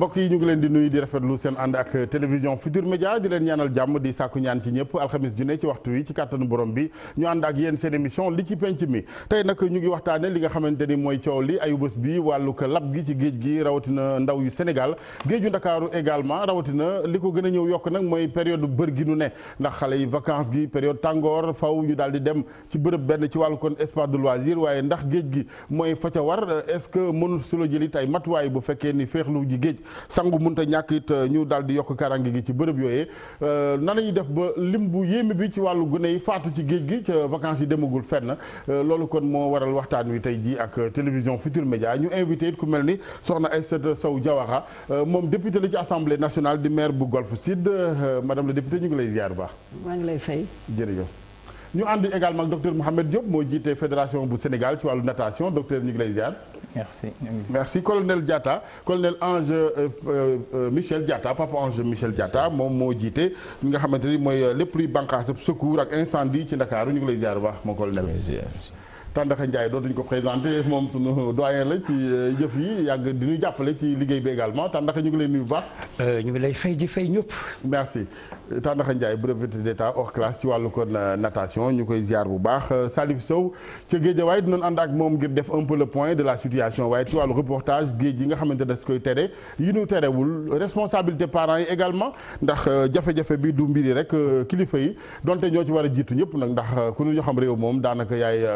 mbokk yi ñu ngi leen di nuyu di rafetlu seen ànd ak télévision Futur Média di leen ñaanal jàmm di sàkku ñaan ci ñëpp alxamis ju ne ci waxtu wi ci kàttanu borom bi ñu ànd ak yéen seen émission li ci penc mi tey nag ñu ngi waxtaane li nga xamante ni mooy coow li ayu bés bi wàllu ko lab gi ci géej gi rawatina ndaw yu Sénégal géeju Ndakaaru également rawatina li ko gën a ñëw yokk nag mooy période bër gi nu ne ndax xale yi vacances gi période tàngoor faw ñu daal di dem ci bërëb benn ci wàllu kon espace de loisir waaye ndax géej gi mooy fa ca war est-ce que mënul su la jëlit ay matuwaay bu fekkee ni féexlu ji géej sangu munta ñàkk it ñu daal di yokk karange gi ci bërëb yooyee nan la ñuy def ba lim bu yéeme bi ci wàllu gune yi faatu ci géej gi ca vacances yi demagul fenn loolu kon moo waral waxtaan wi tey jii ak télévision Futur Média ñu invité it ku mel ni soxna Aïssata Sow Diawara moom député la ci assemblée nationale di maire bu Golf Sud madame la députée ñu ngi lay ziar bu baax. maa ngi lay fay. jërëjëf. ñu ànd également ak docteur Mouhamed Diop moo jiite fédération bu Sénégal ci wàllu natation docteur ñu ngi lay ziar. merci colonel Diatta colonel Ange Michel Diatta papa Ange Michel Diatta moom moo jiite ñi nga xamante ni mooy lépp luy bànqaas secours ak incendie ci Ndakaaru ñu ngi lay ziar bu baax mon colonel. Tandakha Ndiaye dootuñu ko présenté moom sunu doyen la ci jëf yi yàgg di ñu jàppale ci liggéey bi également Tandakha ñu ngi lay nuyu bu baax. ñu ngi lay fay di fay ñëpp. merci Tandakha Ndiaye brevet d'état hors classe ci wàllu kon natation ñu koy ziar bu baax Salif Sow ca Guédiawaye dinañ ànd ak moom ngir def un peu le point de la situation waaye ci wàllu reportage géej yi nga xamante ne das koy tere yi ñu terewul responsabilité parents yi également ndax jafe-jafe bi du mbiri rek kilifa yi donte ñoo ci war a jiitu ñëpp nag ndax ku ñu xam réew moom daanaka yaay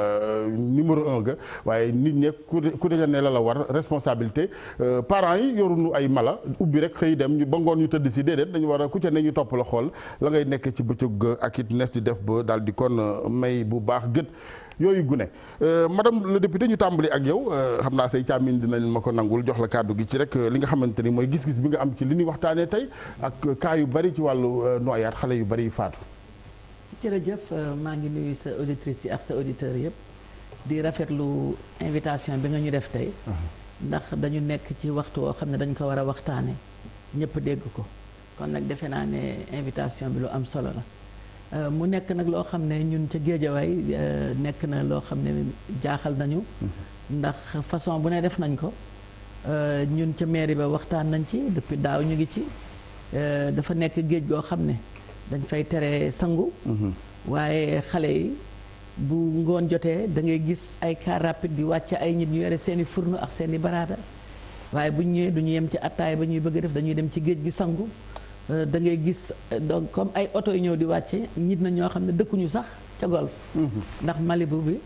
numéro 1 ga waaye nit ñe ku ne la la war responsabilité parents yi yoruñu ay mala ubbi rek xëy dem ñu ba ngoon ñu tëdd si déedéet dañu war a ku ca ne ñu topp la xool la ngay nekk ci bëccëg ak it nes di def ba daal di kon may bu baax gët yooyu gune madame le député ñu tàmbali ak yow xam naa say càmmiñ dinañ ma ko nangul jox la kàddu gi ci rek li nga xamante ni mooy gis-gis bi nga am ci li ñuy waxtaanee tey ak cas yu bari ci wàllu noyaat xale yu bari yu faatu. jërëjëf maa ngi nuyu sa auditrices yi ak sa auditeurs yëpp di rafetlu invitation bi nga ñu def tey ndax dañu nekk ci waxtu woo xam ne dañ ko war a waxtaane ñëpp dégg ko kon nag defe naa ne invitation bi lu am solo la mu nekk nag loo xam ne ñun ca Géejawaay nekk na loo xam ne jaaxal nañu ndax façon bu ne def nañ ko ñun ca mairie ba waxtaan nañ ci depuis daaw ñu ngi ci dafa nekk géej goo xam ne dañ fay tere sangu waaye xale yi bu ngoon jotee da ngay gis ay car rapide di wàcc ay nit ñu yore seen i fourneau ak seen i baraada waaye bu ñu ñëwee du ñu yem ci attaay ba ñuy bëgg a def dañuy dem ci géej gi sangu da ngay gis donc comme ay oto yu ñëw di wàcce nit na ñoo xam ne dëkkuñu sax ca golf ndax Malibu bi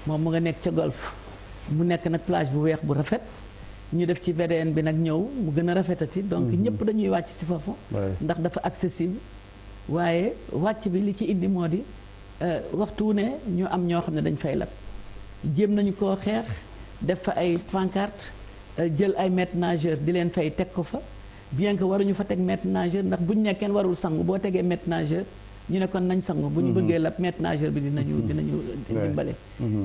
moom mu nga nekk ca golf mu nekk nag plage bu weex bu rafet ñu def ci VDN bi nag ñëw mu gën a rafetati donc ñëpp dañuy wàcc si foofu ndax dafa accessible waaye wàcc bi li ci indi moo di waxtu wu ne ñu am ñoo xam ne dañ fay lab jéem nañu koo xeex def fa ay pancarte jël ay maîtres nageurs di leen fay teg ko fa bien que waruñu fa teg maître nageur ndax buñ ne kenn warul sangu boo tegee maître nageur ñu ne kon nañ sangu bu ñu bëggee lab maître nageur bi dinañu dimbale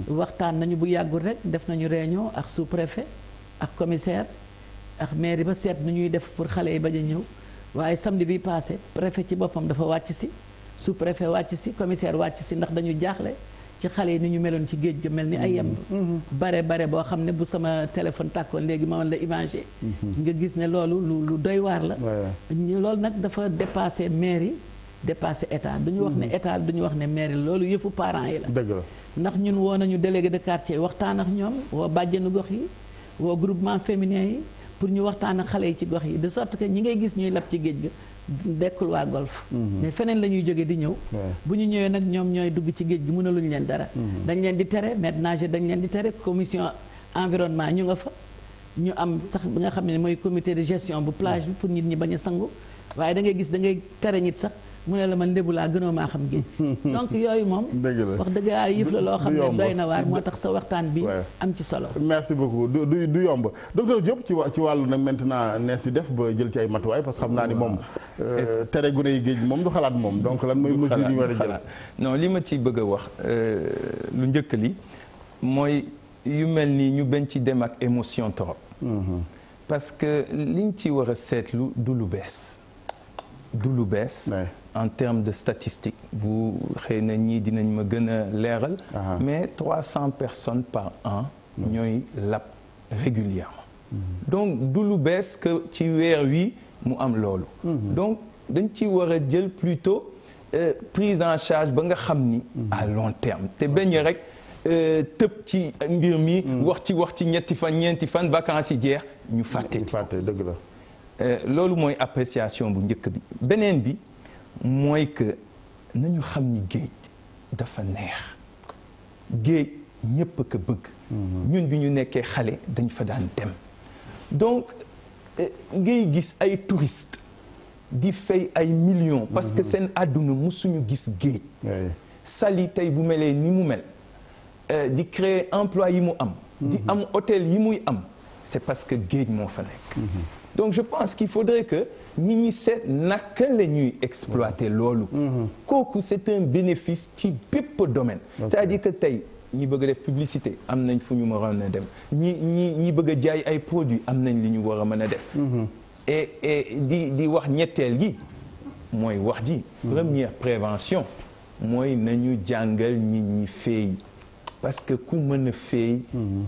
waxtaan nañu bu yàggul rek def nañu réunion ak sous-préfet ak commissaire ak mairie ba seet nu ñuy def pour xale yi bañ a ñëw waaye samedi bi passé préfet ci boppam dafa wàcc si sous-préfet wàcc si commissaire wàcc si ndax dañu jaaxle ci xale yi ni ñu meloon ci géej ga mel ni ay yemb bare boo xam ne bu sama téléphone tàkkoon léegi ma woon la imagé nga gis ne loolu lu doy waar la loolu nag dafa dépassé mairie dépassé état duñu wax ne état duñu wax ne mairie loolu yëfu parents yi la dëgg la ndax ñun woo nañu délégué de quartier waxtaan ak ñoom woo bàjjenu gox yi woo groupement féminin yi pour ñu waxtaan ak xale yi ci gox yi de sorte que ñi ngay gis ñuy lab ci géej ga dekkul waa golf mais feneen la ñuy jógee di ñëw bu ñu ñëwee nag ñoom ñooy dugg ci géej gi mënaluñ leen dara dañ leen di tere maître nageur dañ leen di tere commission environnement ñu nga fa ñu am sax bi nga xam ne mooy comité de gestion bu plage bi pour nit ñi bañ a sangu waaye da ngay gis da ngay tere nit sax mu ne la man lébu laa gënoo maa xam géej donc yooyu moom wax dëgg yàlla yëf la loo xam ne doy na waar moo tax sa waxtaan bi am ci solo merci beaucoup du yomb docteur Diop ci wàllu nag maintenant nees di def ba jël ci ay matuwaay parce que xam naa ni moom tere gune yi géej moom du xalaat moom donc lan mooy mesure yi ñu war a jël non li ma ci bëgg a wax lu njëkk li mooy yu mel nii ñu bañ ci dem ak émotion trop parce que liñ ci war a seetlu du lu bees en termes de statistiques bu xëy na ñii dinañ ma gën a leeral mais 300 personnes par an ñooy lab régulièrement donc du lu bees que ci weer wi mu am loolu donc dañ ci war a jël plutôt prise en charge ba nga xam ni à long terme te bañ rek tëb ci mbir mi wax ci ñetti fan ñeenti fan vacances yi jeex ñu fàtte dëgg la loolu mooy appréciation bu njëkk bi beneen bi mooy que nañu xam ni géej dafa neex géej ñëpp a ko bëgg ñun bi ñu nekkee xale dañ fa daan dem donc ngay gis ay touristes di fay ay millions parce que seen àdduna musuñu gis géej Saly tey bu melee ni mu mel di créer emploi yi mu am di am hôtel yi muy am c'est parce que géej moo fa nekk donc je pense qu'il faudrait que ñi seet naka la ñuy exploiter loolu kooku c'est un bénéfice ci bépp domaine c'est-à-dire que tey ñi bëgg a def publicité am nañ fu ñu mën a dem ñi bëgg a jaay ay produits am nañ li ñu war a mën a def et di wax ñetteel gi mooy wax ji première prévention mooy nañu jàngal ñi féey parce que ku mën a féey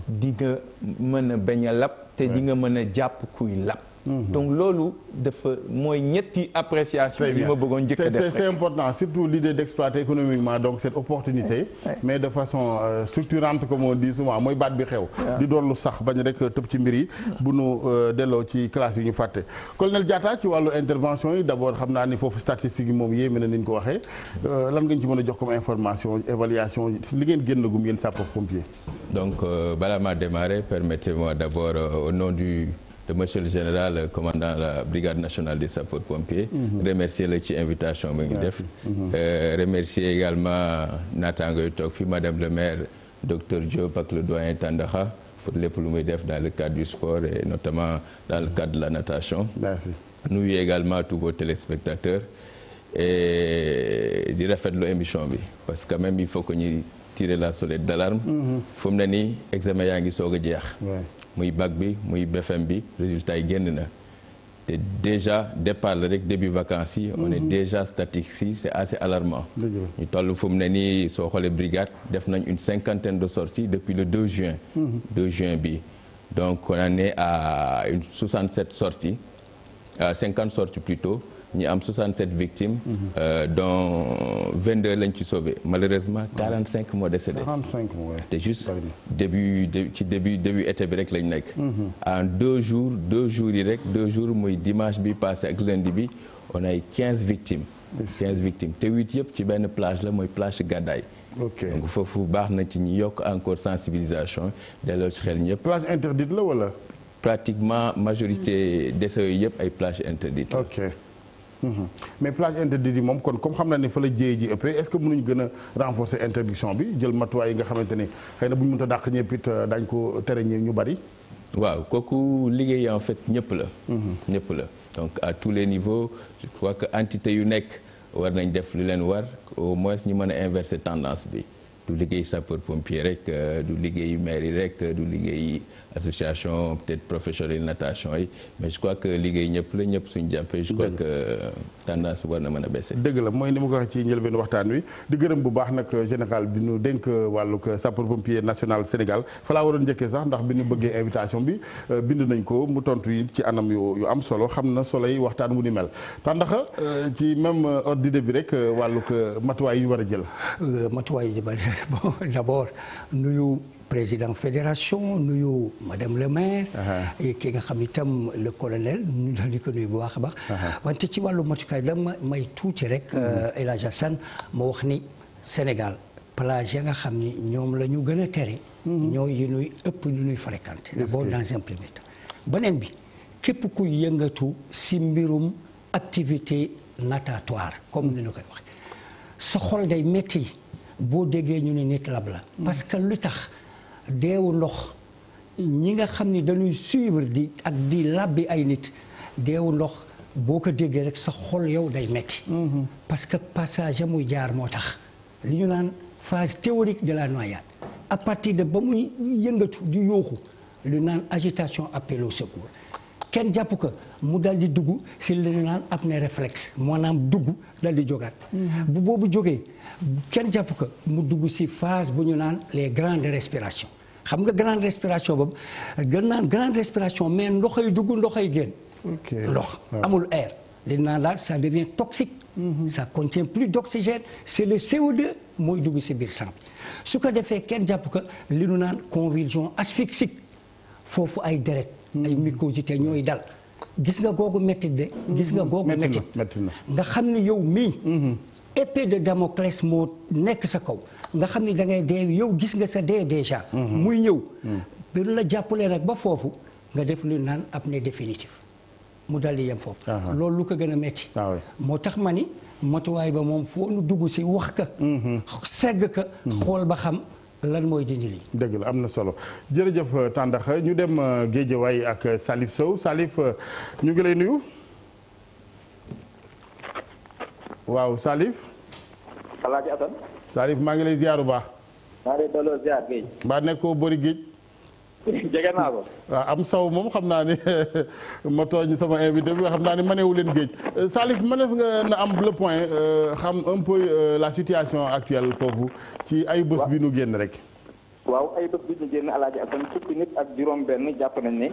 di nga mën a bañ a lab te di nga mën a jàpp kuy lab donc loolu dafa mooy ñetti appréciation yi ma bëggoon njëkk a def c'est important surtout l'idée d'exploiter économiquement donc cette opportunité mais de façon structurante comme on dit souvent mooy baat bi xew di doon lu sax bañ rek tëb ci mbir yi bu nu delloo ci classe yi ñu fàtte colonel Diatta ci wàllu intervention yi d'abord xam naa ni foofu statistique yi moom yéeme na ni ñu ko waxee lan nga ñu ci mën a jox comme information évaluation li ngeen génnagum yéen sapeurs-pompiers. Donc balaa maa démarrer permettez-moi d'abord au nom de monsieur le général commandant la brigade nationale des sapeurs-pompiers remercier la ci invitation bi ngi def remercier également naataango yu toog fi madame le maire docteur Diop ak le doyen Tandakha pour lépp lu muy def dans le cadre du sport et notamment dans le cadre de la natation. Merci. Nuyu également tous vos téléspectateurs et di rafetlu émission bi parce que même il faut que ñuy tirer la sonnette d'alarme fu mu ne nii examen yaa ngi soog a jeex muy bac bi muy BFM bi résultat yi génn na te déjà départ la rek début vacances yi on est déjà statistique yi c'est assez alarmant ñu toll fu mu ne nii soo xoolee brigade def nañ une 50aine de sorties depuis le 2 juin 2 juin bi donc on en est à une 67 sorties 50 sorties plutôt ñi am 67 victimes dont 22 lañ ci sauvé malheureusement 45 moo décédé 45 te juste début été bi rek lañ nekk en 2 jours yi rek 2 jours muy dimanche bi passé ak lundi bi on a eu 15 victimes te 8 yëpp ci benn plage la mooy plage Gadaye donc foofu baax na ci ñi yokk encore sensibilisation delloo ci xel ñëpp plage interdite la wala pratiquement majorité décès yooyu yëpp ay plage interdite mais plage interdite yi moom kon comme xam na ne fa la jéey ji ëppee est-ce que mënuñ gën a renforcer interdiction bi jël matuwaay yi nga xamante ne xëy na bu ñu mënta dàq ñëpp it daañ ko tere ñu bari waaw kooku liggéey en fait ñëpp la donc à tous les niveaux je crois que entité yu nekk war nañ def lu leen war au moins ñu mën a inverser tendance bi du liggéey sapeur pompier rek du liggéey mairie rek du liggéey association peut-être professionnelle natation yi mais je crois que liggéey ñëpp la ñëpp suñu jàppee je crois que tendance bi war na mën a baisser. dëgg la mooy ni ma ko waxee ci njëlbeen waxtaan wi di gërëm bu baax nag général bi ñu dénk wàllug sapeur pompier national Sénégal fa laa waroon njëkkee sax ndax bi ñu bëggee invitation bi bind nañ ko mu tontu yi ci anam yu am solo xam na solo yi waxtaan wu ni mel tàndaxa ci même ordre d'idée bi rek wàllug matuwaay yi ñu war a jël. matuwaay yi bon d'abord nuyu président fédération nuyu madame le maire. et ki nga xam itam le colonel ñu daal di ko nuyu bu baax a baax. wante ci wàllu matukaay da may tuuti rek. El Hadj Assane ma wax ni Sénégal plage ya nga xam ni ñoom la ñu gën a tere. ñoo yi ñuy ëpp ñu ñuy fréquenter. d'abord dans un premier temps. beneen bi képp ku yëngatu si mbirum activité natatoire comme ni ñu koy waxee sa xol day métti. boo déggee ñu ne nit lab la parce que lu tax deewu ndox ñi nga xam ni dañuy suivre di labbi ay nit deewu ndox boo ko déggee rek sa xol yow day metti parce que passage muy jaar moo tax li ñu naan phase théorique de la noyade à partir de ba muy yëngatu di yooxu lu naan agitation appel au secours kenn jàpp ko mu dal di dugg si li ñu naan apnée réflexe maanaam dugg dal di jógaat bu boobu jógee kenn jàpp ko mu dugg ci phase bu ñu naan les grandes respirations xam nga grande respiration boobu grande respiration mais ndoxay dugg ndoxay génn. ndox amul air. li naan daal ça devient toxique. ça contient plus d'oxygène c'est le CO2 mooy dugg ci biir sang bi su ko defee kenn jàpp ko li nu naan convulsion asphyxique foofu ay deret ay mucosité ñooy dal gis nga googu métti de gis nga googu métti nga xam ne yow mii épée de Damoclès moo nekk sa kaw nga xam ne da ngay dee yow gis nga sa dee déjà muy ñëw bi la jàppalee nag ba foofu nga def lu naan apnée définitive mu dal di yem foofu loolu lu ko gën a métti moo tax ma ni matuwaay ba moom foo nu dugg si wax ka segg ka xool ba xam lan mooy dindi lii. dëgg la am na solo jërëjëf Tandakha ñu dem Guédiawaye ak Salif Sow Salif ñu ngi lay nuyu. waaw Salif. Alaaji Assane. Salif maa ngi lay ziar bu baax. maa ngi lay delloo ziar géej. mbaa nekkoo boori géej. jege naa ko. waaw am saw moom xam naa ni ma tooñ sama invité bi xam naa ni manewu leen géej Salif mënees nga na am le point xam un peu la situation actuelle foofu ci ay bés bi nu génn rek. waaw ay bés bi ñu génn Alaaji Assane fukki nit ak juróom-benn jàpp nañ ne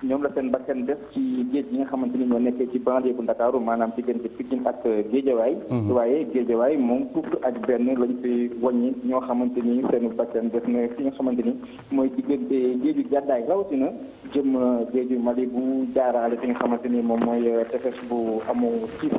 ñoom la seen bakkan def ci géej gi nga xamante ni ñoo nekkee ci banlieue bu Ndakaaru maanaam diggante Pikine ak Guédiawaye. waaye Guédiawaye moom fukk ak benn lañ fi wàññi ñoo xamante ni seen bakkan def na fi nga xamante ni mooy diggante géeju gàddaay rawatina jëm géeju Mali bu jaaraale fi nga xamante ni moom mooy tefes bu amoo ciif.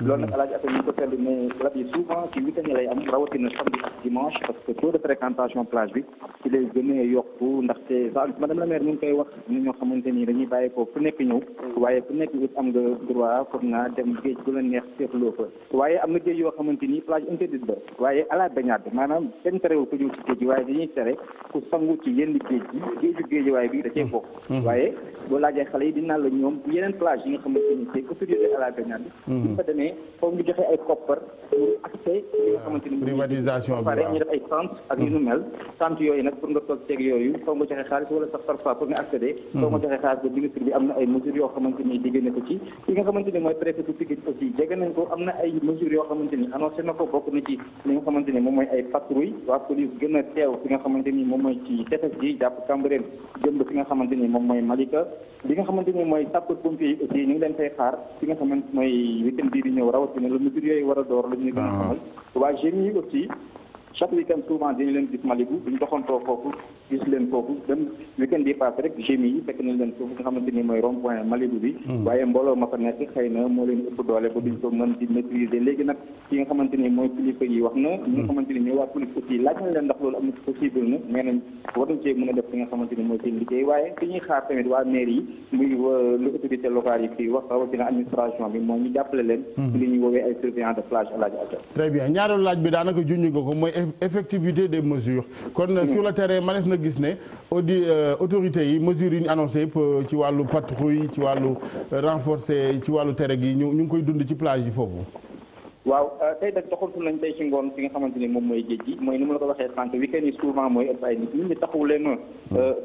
loolu nag Alaaji Assane ñu ko seetlu ne rab yi souvent ci week-end lay am rawatina samedi ak dimanche parce que taux de fréquentation plage bi ci lay gën a yokku ndaxte madame la maire mu ngi koy wax ni ñoo xamante ni dañuy bàyyi ko fu nekk ñëw waaye fu nekk it am nga droit pour nga dem géej gu la neex seetloo fa waaye am na géej yoo xamante ni plage interdite ba waaye à la baignade maanaam kenn terewul ko ñëw ci géej gi waaye dañuy tere ku sangu ci yenn géej gi géeju géejuwaay bi da cee bokk waaye boo laajee xale yi dinaa la ñoom yeneen plage yi nga xamante ni c'est autorisé à la baignade bi fa demee foofu ñu joxe ay koppar pour accès yi nga xamante ni privatisation bi pare ñu def ay tente ak yu nu mel tente yooyu nag pour nga toog ceeg yooyu foog nga joxe xaalis wala sax parfois pour nga accéder foog nga joxe xaalis ba ministre bi am na ay mesures yoo xamante ni digg na ko ci ki nga xamante ni mooy préfet bu Pikine aussi jege nañ ko am na ay mesures yoo xamante ni annoncé na ko bokk na ci li nga xamante ni moom mooy ay patrouille waa police gën a teew fi nga xamante ni moom mooy ci tefes gi jàpp Cambérène jëm ba fi nga xamante ni moom mooy Malika li nga xamante ni mooy sapeur pompier yi aussi ñu ngi leen fay xaar fi nga xamante mooy week-end bii di ñëw rawatina la mesures yooyu war a door la ñu gën a xamal waa GMI yi aussi chaque week-end souvent dañu leen gis Malibu duñ doxantoo foofu gis leen foofu dem week-end yi passé rek GMI yi fekk nañ leen foofu nga xamante ni mooy rond point Malibu bi waaye mbooloo ma fa nekk xëy na moo leen ëpp doole ba duñ ko mën di maîtriser léegi nag ki nga xamante ni mooy kilifa yi wax na ñi nga xamante ni ñooy waa police aussi laaj nañ leen ndax loolu am na possible na nee nañ war nañ cee mën a def li nga xamante ni mooy seen liggéey waaye fi ñuy xaar tamit waa maire yi muy lu autorité locale yi fii wax rawatina administration bi mooy ñu jàppale leen li ñuy woowee ay surveillants de plage Alaaji Assane. Très bien ñaareelu laaj bi daanaka junj nga ko mooy effectivité des mesures kon sur le terrain manees na gis ne autorités yi mesures yi ñu annoncé yëpp ci wàllu patrouille ci wàllu renforcer ci wàllu tere gi ñu ngi koy dund ci plage yi foofu. waaw tey nag doxantu nañ tey ci ngoon fi nga xamante ni moom mooy géej gi mooy ni ma la ko waxee sànq week-end yi souvent mooy ëpp ay nit ñi taxawu leen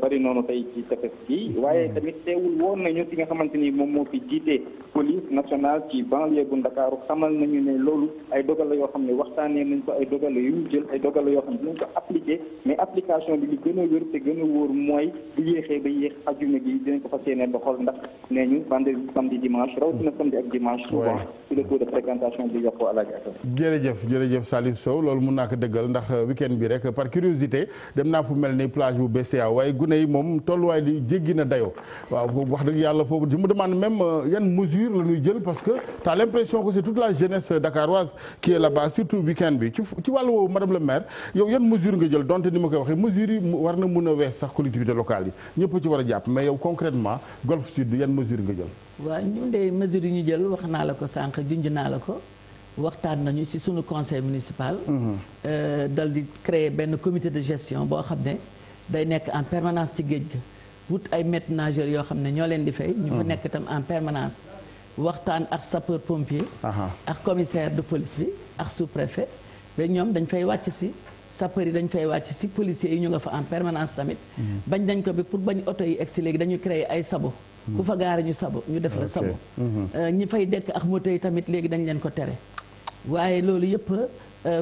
bari noonu tey ci tefes gi waaye tamit teewul woon nañu fi nga xamante ni moom moo fi jiite police nationale ci banlieue bu Ndakaaru xamal nañu ne loolu ay dogal la yoo xam ne waxtaanee nañ ko ay dogal la yu ñu jël ay dogal la yoo xam ne dinañ ko appliqué mais application bi li gën a wér te gën a wóor mooy bu yéexee ba yéex ajuma gi dinañ ko fas yéene doxal ndax nee ñu vendredi samedi dimanche rawatina samedi ak dimanche souvent ci le taux de fréquentation bi yokk jërëjëf Salif Sow loolu mun naa ko dëggal ndax week-end bi rek par curiosité dem naa fu mel ni plage bu BCA waaye gune yi moom tolluwaay li jéggi na dayoo waaw wax dëgg yàlla foofu je me demande même yan mesure la ñuy jël parce que tu as l'impression que c'est toute la jeunesse dakaroise qui est là-bas surtout week-end bi ci wàllu woowu madame le maire yow yan mesure nga jël donte ni ma koy waxee mesures yi war na mun a wees sax collectivité locale yi ñëpp ci war a jàpp mais yow concrètement Golf Sud yan mesure nga jël. waaw ñun de mesures yi ñu jël wax naa la ko sànq junj naa la ko. waxtaan nañu ci sunu conseil municipal. dal di créer benn comité de gestion boo xam ne day nekk en permanence ci géej gi wut ay maîtres nageurs yoo xam ne ñoo leen di fay. ñu fa nekk itam en permanence waxtaan ak sapeur pompier. ak commissaire de police bi ak sous-préfet ba ñoom dañ fay wàcc ci sapeur yi dañ fay wàcc ci policiers yi ñu nga fa en permanence tamit. bañ dañ ko bi pour bañ oto yi egg si léegi dañu créer ay sabo. ku fa gaare ñu sabo ñu def la sabo. ñi fay dekk ak moto yi tamit léegi dañ leen ko tere. waaye loolu yëpp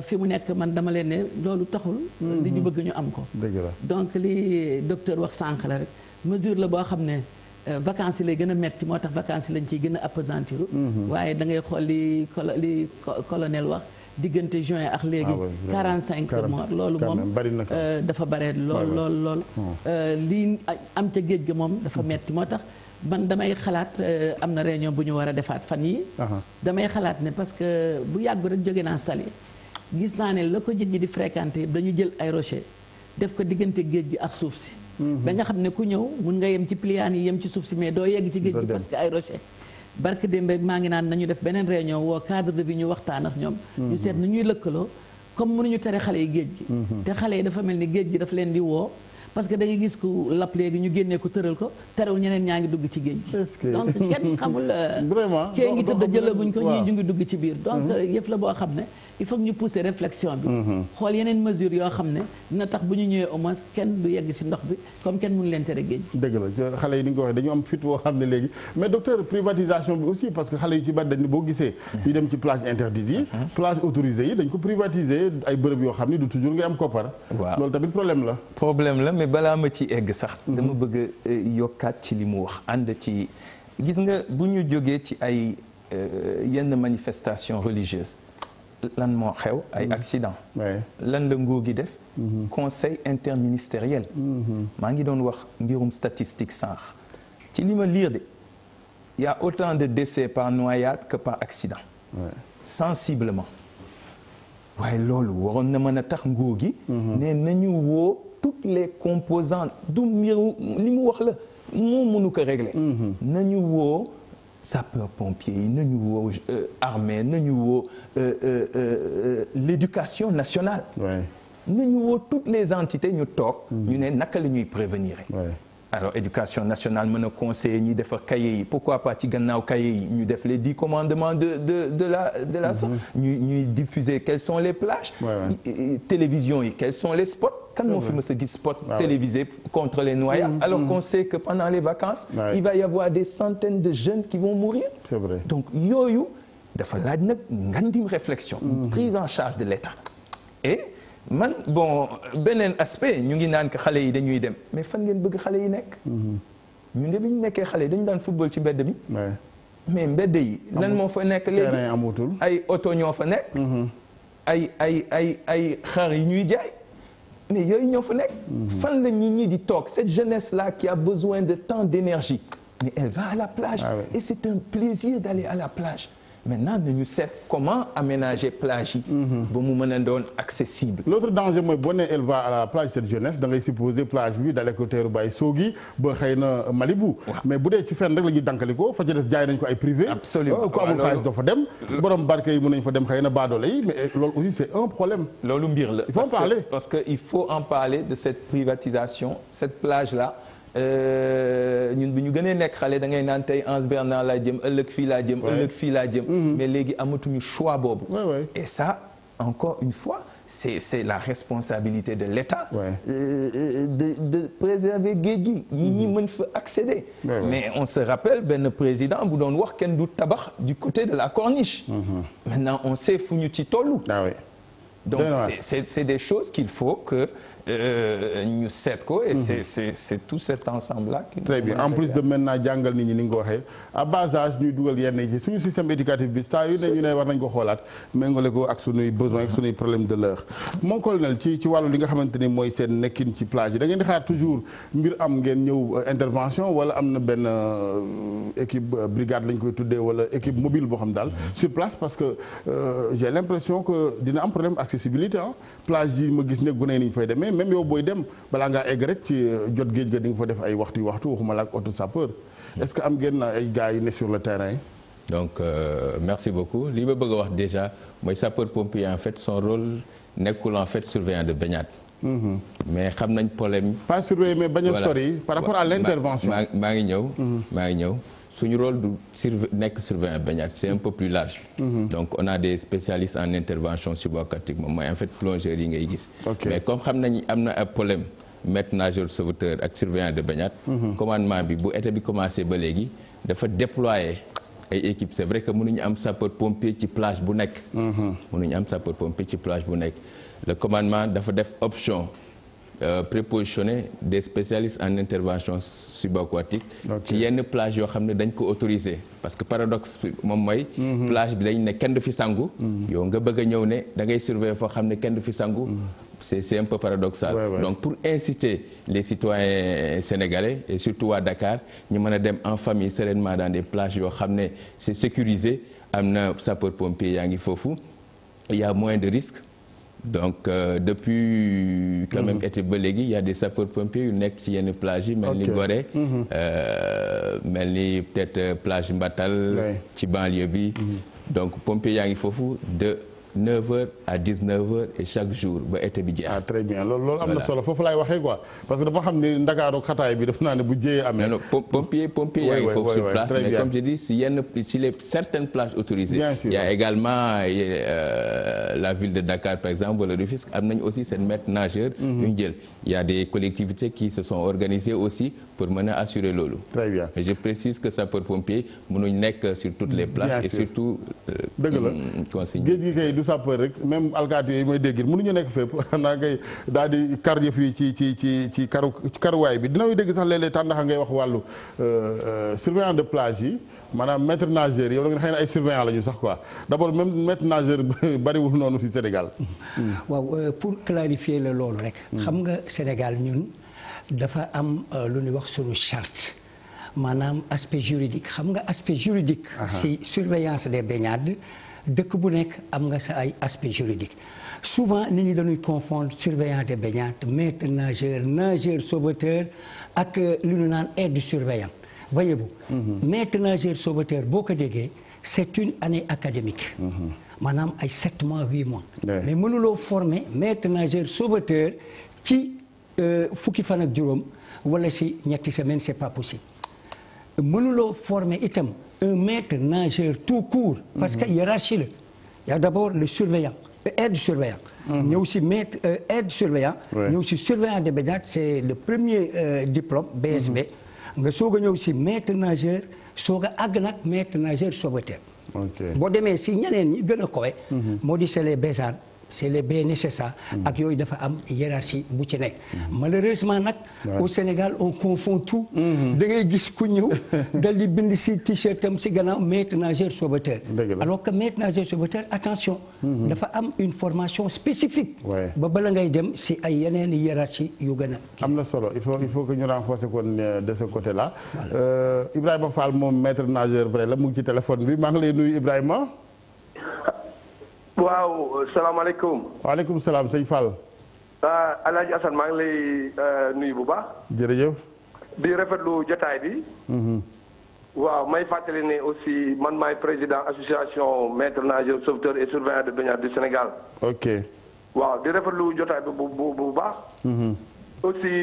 fi mu nekk man dama leen ne loolu taxul. li ñu bëgg ñu am ko. dëgg la donc li docteur wax sànq la rek mesure la boo xam ne vacances yi lay gën a metti moo tax vacances yi lañ ciy gën a appesantir. waaye da ngay xool li colonel wax diggante juin ak léegi. 45 morts loolu moom dafa bare lool. lii am ca géej ga moom dafa metti moo tax. man damay xalaat am na réunion bu ñu war a defaat fan yi damay xalaat ne parce que bu yàggu rek jóge naa Saly gis naa ne la ko nit ñi di fréquenté yëpp dañu jël ay rocher def ko diggante géej gi ak suuf si ba nga xam ne ku ñëw mun nga yem ci pliaan yi yem ci suuf si mais doo yegg ci géej gi parce que ay rocher barke démb rek maa ngi naan nañu def beneen réunion woo cadre de vie ñu waxtaan ak ñoom ñu seet nu ñuy lëkkaloo comme mënuñu tere xale yi géej gi te xale yi dafa mel ni géej gi dafa leen di woo parce que da ngay gis ku lapp léegi ñu génnee ko tëral ko terewul ñeneen ñaa ngi dugg ci géej gi donc kenn xamul vraiment kee ngi tëdd jëlaguñ ko ñii ñu ngi dugg ci biir donc yëf la boo xam ne il faut que ñu pousser réflexion bi xool yeneen mesures yoo xam ne dina tax bu ñu ñëwee au moins kenn du yegg si ndox bi comme kenn mënu leen tere géej gi dëgg la xale yi ni nga ko waxee dañu am fit boo xam ne léegi mais docteur privatisation bi aussi parce que xale yu ci bari dañ ne boo gisee ñu dem ci plage interdite yi plage autorisée yi dañ ko privatiser ay bërëb yoo xam ne du toujours nga am koppar loolu tamit problème la mais balaa ma ci egg sax dama bëgg a yokkaat ci li mu wax ànd ci gis nga bu ñu jógee ci ay yenn manifestation religieuse lan moo xew ay accident lan la nguur gi def conseil interministériel maa ngi doon wax mbirum statistique sànq ci li ma lire de y a autant de décès par noyade que par accident sensiblement waaye loolu waroon na mën a tax nguur gi ne nañu woo toutes les composantes du mbiru li mu wax la moo mënu ko régler nañu woo sapeur pompier yi nañu woo armée nañu woo l'éducation nationale nañu woo toutes les entités ñu toog ñu ne naka la ñuy prévenir alors éducation nationale mën a conseiller ñi defar cahier yi pourquoi pas ci gannaaw cahier yi ñu def les 10 commandements de la ñuy diffuser quelles sont les plages télévision yi quels sont les spots kan moo fi mës a gis spot télévisé contre les noyades alors qu'on sait que pendant les vacances il va y avoir des centaines de jeunes qui vont mourir c'est vrai donc yooyu dafa laaj nag ngandim réflexion une prise en charge de l'État et man bon beneen aspect ñu ngi naan que xale yi dañuy dem mais fan ngeen bëgg xale yi nekk ñu ne bi ñu nekkee xale yi dañu daan football ci mbedd mi mais mbedd yi lan moo fa nekk léegi ay oto ñoo fa nekk ay xar yi ñuy jaay mais yooyu ñoo fa nekk fan la nit ñi di toog cette jeunesse là qui a besoin de tant d'énergie mais elle va à la plage et c'est un plaisir d'aller à la plage maintenant nañu seet comment aménager plage yi ba mu mën a doon accessible l'autre danger mooy boo nee elle va à la plage cette jeunesse da ngay supposer plage bi dalee ko teeru bàyyi Soogi ba xëy na Malibu mais bu dee ci fenn rek la ñuy dankalikoo fa ci des jaay nañ ko ay privé absolument ku amul xaalis doo fa dem borom barke yi mën nañ fa dem xëy na baadoole yi mais loolu aussi c'est un problème loolu mbir la il faut en parler parce que il faut en parler de cette privatisation cette plage là ñun bi ñu gënee nekk xale da ngay naan tey Anse Bernard laa jëm ëllëg fii laa jëm ëllëg fii laa jëm mais léegi amatuñu choix boobu et ça encore une fois c'est la responsabilité de l'État de préserver géej gi ñi mën fa accéder mais on se rappelle benn président bu doon wax kenn du tabax du côté de la corniche maintenant on sait fu ñu ci tollu donc c'est des choses qu'il faut que ñu seet ko et c'est tout cet ensemble là très bien en plus de maintenant jàngal nit ñi ni nga ko waxee à bas âge ñuy dugal yenn ci suñu système éducatif bi saa yu ne ñu ne war nañ ko xoolaat méngale ko ak suñuy besoins ak suñuy problème de l'heure mon colonel ci wàllu li nga xamante ni mooy seen nekkin ci plage yi da ngeen di xaar toujours mbir am ngeen ñëw intervention wala am na benn équipe brigade lañ koy tuddee wala équipe mobile boo xam daal sur place parce que j'ai l'impression que dina am problème accessibilité plage yi ma gis ne gune ni ñu fay demee même yow booy dem balaa ngaa egg rek ci jot géej ga di nga fa def ay waxtu waxuma la ak auto sapeur est-ce que am ngeen ay gars yi ne sur le terrain. donc merci beaucoup li ma bëgg a wax déjà mooy sapeur pompier en fait son rôle nekkul en fait surveillant de baignade. mais xam nañ problème. pas surveiller mais bañ a sori. par rapport à l'intervention. maa ngi ñëw. suñu rôle du nekk surveillant baignade c'est un peu plus large. Donc on a des spécialistes en intervention subaquatique moom mooy en fait plongeurs yi ngay gis. mais comme xam nañ am na ay problème maître nageur sauveteur ak surveillant de baignade. commandement bi bu été bi commencé ba léegi dafa déployer ay équipe c'est vrai que mënuñu am sapeur pompier ci plage bu nekk. mënuñu am sapeur pompier ci plage bu nekk. le commandement dafa def option prépositionner des spécialistes en intervention subaquatique ci yenn plage yoo xam ne dañ ko autorisé parce que paradoxe moom mooy plage bi dañ ne kenn du fi sangu yow nga bëgg a ñëw ne da ngay surveiller foo xam ne kenn du fi sangu c'est un peu paradoxal. Donc pour inciter les citoyens sénégalais et surtout à Dakar ñu mën a dem en famille sereinement dans des plages yoo xam ne c'est sécurisé am na sapeur pompier yaa ngi foofu il y a moins de risques. Donc depuis quand même été ba léegi il y a des sapeurs pompiers yu nekk ci yenn plage yi mel ni Gorée mel ni peut-être plage Mbatal ci banlieue bi donc pompiers yaa ngi foofu de 9h à 19h et chaque jour ba été bi jeex. Très bien loolu am na solo foofu laay waxee quoi parce que dama xam ne Ndakaaru xataay bi def naa ne bu jëyee amee. non pompier yaa ngi foofu sur place mais comme je dis si les certaines plages autorisées. Il y a également la ville de Dakar par exemple wala Rufisque am nañu aussi seen maître nageur. yu ñu jël il y a des collectivités qui se sont organisées aussi pour mën a assurer loolu. Très bien mais je précise que sapeur pompier mënuñ nekk sur toutes les plages et surtout. dëgg la géej gi kay du sapeur rek même alkaati yooyu mooy dégg mënuñu nekk fépp xanaa kay daal di kar yëf yi ci karuwaay bi dina muy dégg sax léeg-léeg tàndaxa ngay wax wàllu surveillant de plage yi maanaam maître nageur yow da nga xëy na ay surveillant la ñu sax quoi d'abord même maître nageur bariwul noonu fi Sénégal. waaw pour clarifier la loolu rek. xam nga Sénégal ñun dafa am lu ñuy wax sunu charte maanaam aspect juridique xam nga aspect juridique. si surveillance des baignades dëkk bu nekk am nga sa ay aspect juridique souvent nit ñi dañuy confondre surveillant des baignades maître nageur sauveteur ak lu ñu naan aide surveillant voyez-vous. maître nageur sauveteur boo ko déggee c'est une année académique. maanaam ay 7 mois 8 mois. mais mënuloo former maître nageur sauveteur ci fukki fan ak juróom wala si ñetti semaines c'est pas possible. mënuloo former itam un maître nageur tout court. parce que hiérarchie la. y a d'abord le surveillant aide surveillant. ñëw si maître aide surveillant. ñëw si surveillant de baignade c'est le premier diplôme BSB. nga soog a ñëw si maître nageur soog a àgg nag maître nageur sauveteur. boo demee si ñeneen ñi gën a kowe. moo di c'est les BSAD c'est les BNSSA ak yooyu dafa am hiérarchie bu ci nekk. malheureusement nag au Sénégal on confond tout. da ngay gis ku ñëw dal di bind si t-shirt am si gannaaw maître nageur sauveteur. alors que maître nageur sauveteur attention. dafa am une formation spécifique. ba bala ngay dem si ay yeneen hiérarchie yu gën a. am na solo il faut que ñu renforcer kon de ce côté là. Ibrahima Fall moom maître nageur vrai la mu ngi ci téléphone bi maa ngi lay nuyu Ibrahima. waaw salaamaaleykum. waaleykum salaam sëñ Fall. El Hadj Assane maa ngi lay nuyu bu baax. jërëjëf. di rafetlu jotaay bi. waaw may fàttali ne aussi man maay président association maître nageur sauveteur et surveillant de baignade du Sénégal. ok. waaw di rafetlu jotaay bi bu baax. aussi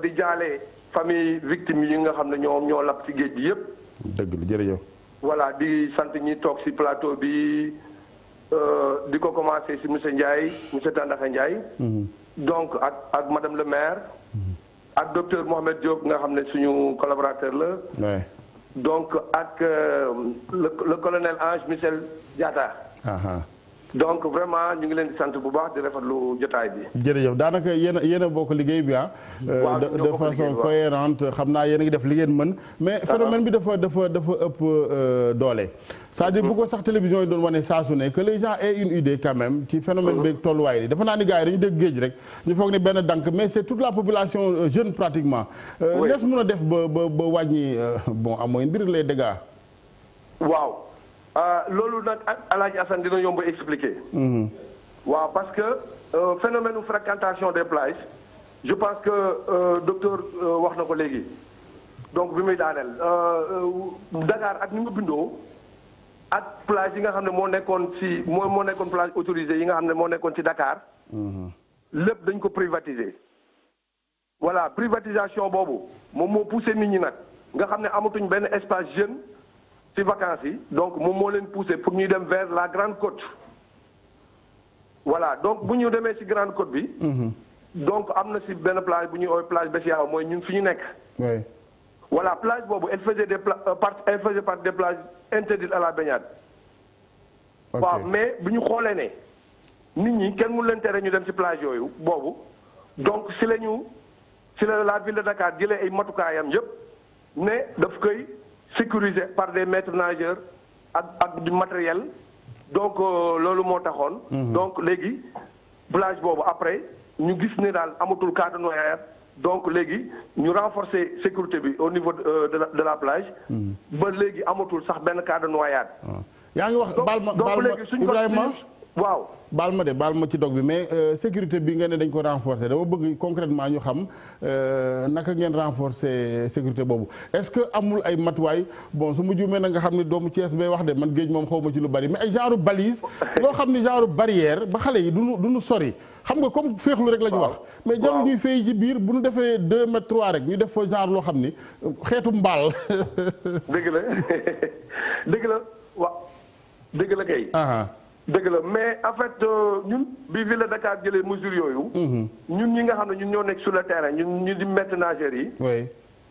di jaale famille victime yi nga xam ne ñoo lab ci géej gi yëpp. dëgg la jërëjëf. voilà di sant ñi toog ci plateau bi. di ko commencer ci monsieur Ndiaye monsieur Tandakha Ndiaye. donc ak madame le maire. ak docteur Mohamed Diop nga xam ne suñu collaborateur la. donc ak le colonel Ange Michel Diatta. donc vraiment ñu ngi leen di sant bu baax di rafetlu jotaay bi. jërëjëf daanaka yéen a bokk liggéey bi de façon cohérente xam naa yéen a ngi def li ngeen mën. mais phénomène bi dafa ëpp doole. c'est-à-dire bu ko sax télévision yi doon wane saa su ne que les gens aient une idée quand même ci phénomène beeg tolluwaay yi dafa naa ni gars yi dañu dégg géej rek ñu foog ni benn dank mais c'est toute la population jeune pratiquement. nees mën a def ba wàññi bon amoo mbir les dégâts. waaw. loolu nag El Hadj Assane dina yomb expliquer. waaw parce que phénomène fréquentation des plages je pense que docteur wax na ko léegi donc bi muy daaneel Dakar ak ni mu bindoo ak plage yi nga xam ne moo nekkoon plage autorisée yi nga xam ne moo nekkoon ci Dakar. lépp dañ ko privatiser. voilà privatisation boobu moom moo poussé nit ñi nag nga xam ne amatuñ benn espace jeune. ci vacances yi donc moom moo leen poussé pour ñuy dem vers la grande côte voilà donc bu ñu demee ci grande côte bi. donc am na ci benn plage bu ñuy ooy plage Bessiao mooy ñun fi ñu nekk. voilà plage boobu elle faisait partie des plages interdites à la baignade. waaw mais bu ñu xoolee ne nit ñi kenn mënu leen tere ñu dem ci plage yooyu boobu donc ci la la ville de Dakar jëlee ay matukaayam yëpp ne daf koy sécuriser par des maîtres nageurs ak du matériel donc loolu moo taxoon. donc léegi plage boobu après ñu gis ne daal amatul cas de noyade donc léegi ñu renforcer sécurité bi au niveau de la plage. ba léegi amatul sax benn cas de noyade. yaa ngi wax baal ma Ibrahima waaw baal ma ci dog bi mais sécurité bi nga ne dañ ko renforcer dama bëgg concrètement ñu xam naka ngeen renforcer sécurité boobu est-ce que amul ay matuwaay bon su mu juumee na nga xam ne doomu Thiès bay wax de man géej moom xaw ma ci lu bari mais ay genre balise loo xam ni genre barrière ba xale yi duñu sori xam nga comme féexlu rek la ñu wax mais jarul ñuy fay ci biir bu ñu defee 2 mètres 3 rek ñu def fa genre loo xam ni xeetu mbaal dëgg la waaw dëgg la kay. dëgg la mais en fait ñun bi ville de Dakar jëlee mesures yooyu. ñun ñi nga xam ne ñun ñoo nekk sur le terrain ñun ñu di maîtres nageurs yi. oui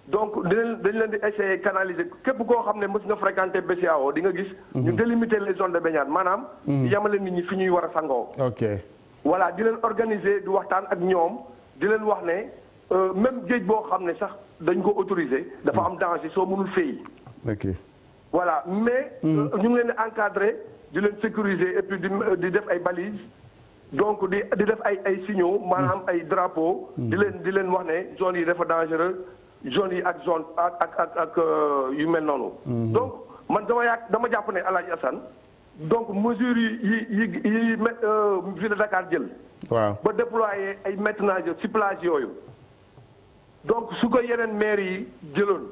donc dañ leen di essayer canaliser képp koo xam ne mës nga fréquenter BCEAO di nga gis. ñu délimiter les zones de baignade maanaam. di yamale nit ñi fi ñuy war a sangoo. ok voilà di leen organiser di waxtaan ak ñoom di leen wax ne même géej boo xam ne sax dañ ko autoriser. dafa am danger soo mënul fay. ok voilà mais. ñu ngi leen di encadrer. di leen sécuriser et puis di def ay balises donc di def ay signaux maanaam ay drapeaux. di leen wax ne zones yi dafa dangereux zones yi ak zone ak yu mel noonu. donc man dama jàpp ne El Hadj Assane donc mesures yi ville de Dakar jël. waaw ba déployer ay maîtres nageurs ci plage yooyu donc su ko yeneen maires yi jëloon.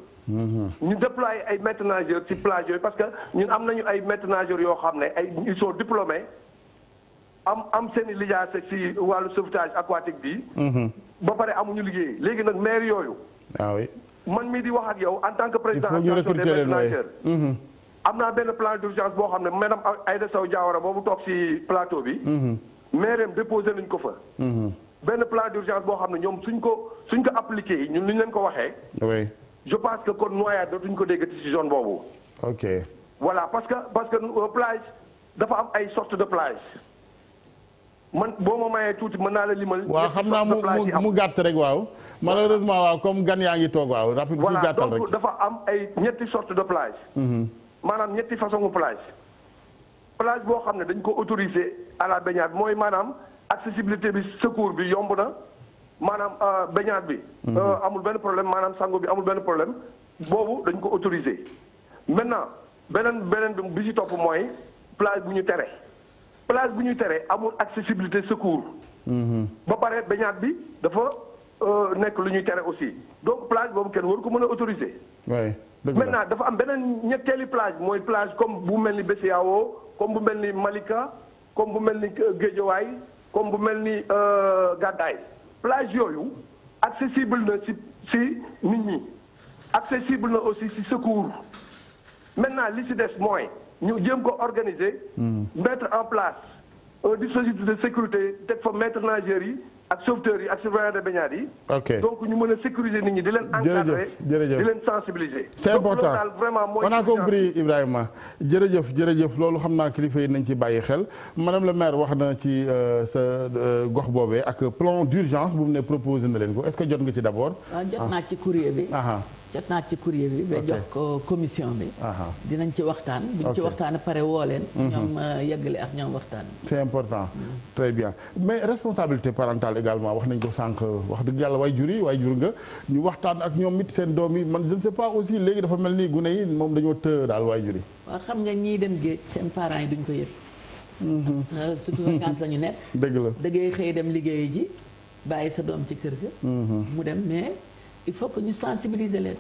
ñu déployer ay maîtres nageurs ci plage yooyu parce que ñun am nañu ay maîtres nageurs yoo xam ne ils sont diplômés am seen i lijaase ci wàllu sauvetage aquatique bi. ba pare amuñu liggéey léegi nag maire yooyu. ah oui man mii di wax ak yow en tant que président il faut ñu recruter leen nageurs am naa benn plan d'urgence boo xam ne madame Aïda Sow Diawara boobu toog ci plateau bi. maire déposé nañ ko fa. benn plan d'urgence boo xam ne ñoom suñ ko appliqué ñun ni ñu leen ko waxee. oui. je pense que kon noyade dootuñu ko déggati ci zone boobu. ok voilà parce que plage dafa am ay sortes de plage man boo ma mayee tuuti mën naa la limal. waaw xam naa mu gàtt rek waaw. malheureusement waaw comme gan yaa ngi toog waaw. rapide ci gàttal rek donc dafa am ay ñetti sortes de plage. maanaam ñetti façon plage. plage boo xam ne dañ ko autorisé à la baignade mooy maanaam accessibilité bi secours bi yomb na. maanaam baignade bi. amul benn problème maanaam sango bi amul benn problème boobu dañ ko autorisé maintenant beneen bi ci topp mooy plage bu ñu tere plage bu ñu tere amul accessibilité secours. ba pare baignade bi dafa nekk lu ñuy tere aussi donc plage boobu kenn waru ko mën a autorisé. oui maintenant dafa am beneen ñetteeli plage mooy plage comme bu mel ni BCEAO comme bu mel ni Malika comme bu mel ni Guédiawaye comme bu mel ni Gadaye. plage yooyu accessible na ci nit ñi accessible na aussi ci secours maintenant li ci des mooy ñu jéem ko organiser. mettre en place un dispositif de sécurité teg fa maîtres nageurs yi ak sauveteurs yi ak surveillants de baignade yi. ok donc ñu mën a sécuriser nit ñi di leen encadrer di leen sensibiliser. c'est important daal vraiment mooy. on a compris Ibrahima jërëjëf loolu xam naa kilifa yi nañ ci bàyyi xel madame le maire wax na ci sa gox boobee ak plan d'urgence bu mu ne proposé na leen ko est-ce que jot nga ci d'abord. waaw jot naa ci courrier bi. jot naa ci courrier bi ba jox ko commission bi. dinañ ci waxtaan. buñ ci waxtaan pare woo leen. ñoom yeggale ak ñoom waxtaan. c'est important très bien mais responsabilité parentale également wax nañ ko sànq wax dëgg yàlla waajur nga ñu waxtaan ak ñoom it seen doom yi man je ne sais pas aussi léegi dafa mel ni gune yi moom dañoo të daal waajur yi. waaw xam nga ñiy dem géej seen parents yi duñ ko yëg. surtout vacances la ñu nekk. dëgg la dëggee xëy dem liggéeyi ji bàyyi sa doom ci kër ga. mu dem mais. il faut que ñu sensibiliser leen.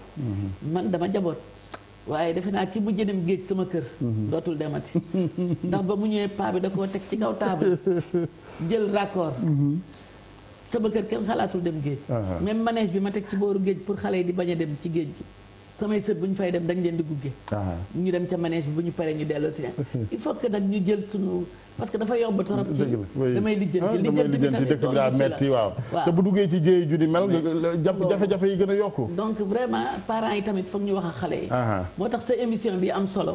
man dama jaboot waaye defe naa ki mujj dem géej sama kër. dootul demati. ndax ba mu ñëwee paa bi da koo teg ci kaw table jël raccord. sama kër kenn xalaatul dem géej. même manège bi ma teg ci booru géej pour xale yi di bañ a dem ci géej gi. samay sët bu ñu fay dem dañ leen di gunge. ñu dem ca manège bi bu ñu paree ñu delloo si il faut que nag ñu jël sunu parce que dafa yomb trop ci damay lijjanti bi tamit dëkk bi daa metti waaw te bu duggee ci jéey ju di mel jafe-jafe yi gën a yokku donc vraiment parents yi tamit foog ñu wax ak xale yi moo tax sa émission bi am solo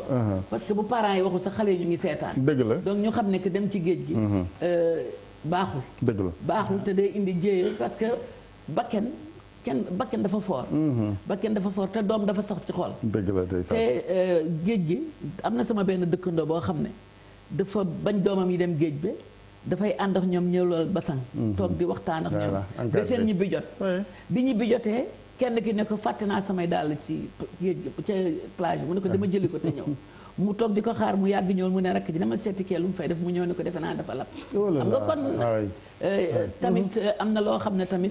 parce que bu parents yi waxul sa xale yi ñu ngi seetaan dëgg la donc ñu xam ne que dem ci géej gi baaxul dëgg la baaxul te day indi jéeye parce que bakken dafa foor bakken dafa foor te doom dafa sax ci xol dëgg la te géej gi am na sama benn dëkkandoo boo xam ne dafa bañ doomam yi dem géej bi dafay ànd ak ñoom ñëw lool basang toog di waxtaan ak ñoom ba seen ñibbi jot bi ñibbi jotee kenn ki ne ko fàtte naa samay dàll ci géej ca plage bi mu ne ko dama jëli ko te ñëw mu toog di ko xaar mu yàgg ñëw mu ne rakk ji dama seeti kee lu mu fay def mu ñëw ne ko defe naa dafa lap xam nga kon tamit am na loo xam ne tamit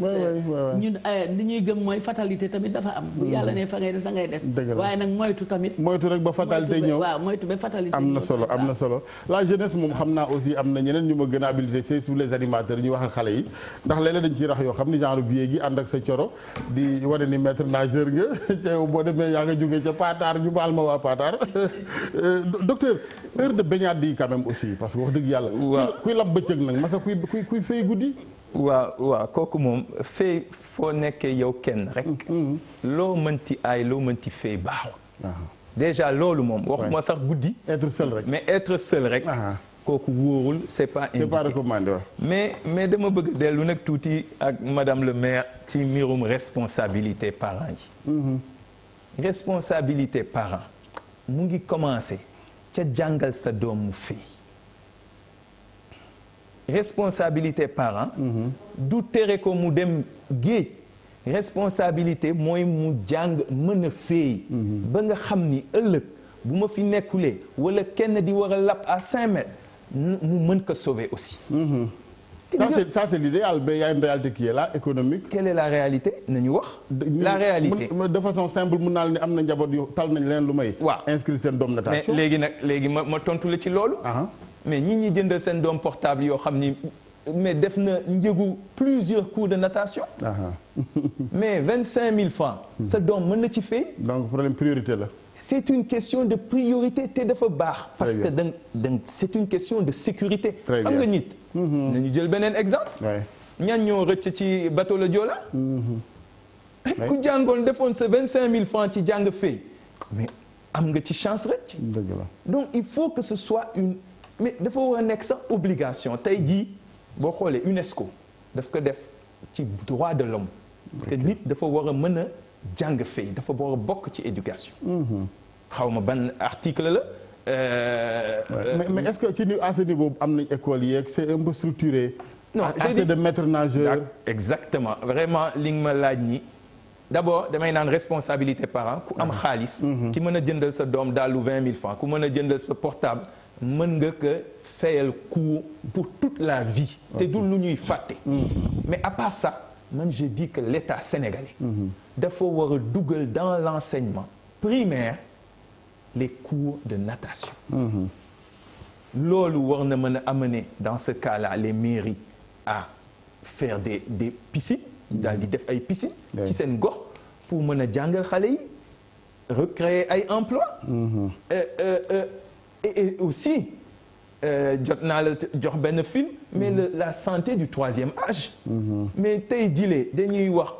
ñun li ñuy gëm mooy fatalité tamit dafa am bu yàlla ne fa ngay des da ngay des waaye nag moytu tamit moytu rek ba fatalité ñëw waaw moytu ba fatalité am na solo am na solo la jeunesse moom xam naa aussi am na ñeneen ñu ma gën a habilité surtout les animateurs ñu wax ak xale yi ndax léeg-léeg dañ ciy rax yoo xam ni genre biee gi ànd ak sa coro di wane ni maître nageur nga ca boo demee yaa nga jógee ca Pataar ñu baal ma waa Pataar docteur heure de baignade yi quand même aussi parce que wax dëgg yàlla kuy lab bëccëg nag masa kuy fay guddi waaw kooku moom fay foo nekkee yow kenn rek loo mënti aay loo mënti fay baaxul déjà loolu moom waxuma sax guddi être seul rek mais être seul rek kooku wóorul c'est pas recommandé mais dama bëgg dellu nag tuuti ak madame le maire ci mbirum responsabilité parents yi responsabilité parents mu ngi commencé ca jàngal sa doom mu fay responsabilité parent du tere ko mu dem géej responsabilité mooy mu jàng mën a fay ba nga xam ni ëllëg bu ma fi nekkulee wala kenn di war a lap à 5 mètres mu mën ko sauver aussi ça c'est l'idéal mais il y a une réalité qui est là économique. Quelle est la réalité nañu wax. la réalité de façon simple mun naa la ni am na njaboot yu tal nañ leen lu may. waaw inscrire seen doom natation. mais léegi ma tontu la ci loolu. mais ñi jëndal seen doom portable yoo xam ni mais def na njëgu plusieurs cours de natation. mais 25 000 francs. sa doom mën na ci fay. donc problème priorité la. c'est une question de priorité te dafa baax. parce que c'est une question de sécurité. xam nga nit. nañu jël beneen exemple. ñan ñoo rëcc ci bateau le Joola. ku jàngoon defoon sa 25 000 francs ci jàng fay mais am nga ci chance rëcc. donc il faut que ce soit une mais dafa war a nekk sax obligation tey jii boo xoolee UNESCO daf ko def ci droit de l'homme que nit dafa war a mën a jàng fay dafa war a bokk ci éducation. xaw ma ban article la. mais est-ce que ci à ce niveau am nañ école yeeg c'est un peu structuré. non assez de maîtres nageurs. exactement vraiment li nga ma laaj nii d'abord damay naan responsabilité parent ku am xaalis. ki mën a jëndal sa doom daalu 20 000 francs ku mën a jëndal sa portable mën nga ko fayal cours pour toute la vie. te du lu ñuy fàtte. mais à part ça man je dis que l'État sénégalais. dafa war a dugal dans l'enseignement primaire. les cours de natation. loolu war na mën a amener dans ce cas-là les mairies à faire des piscines. daal di def ay piscines. ci seen gox pour mën a jàngal xale yi recréer ay emplois. et aussi jot naa la jox benn film. mais la santé du troisième âge. mais tey jile dañuy wax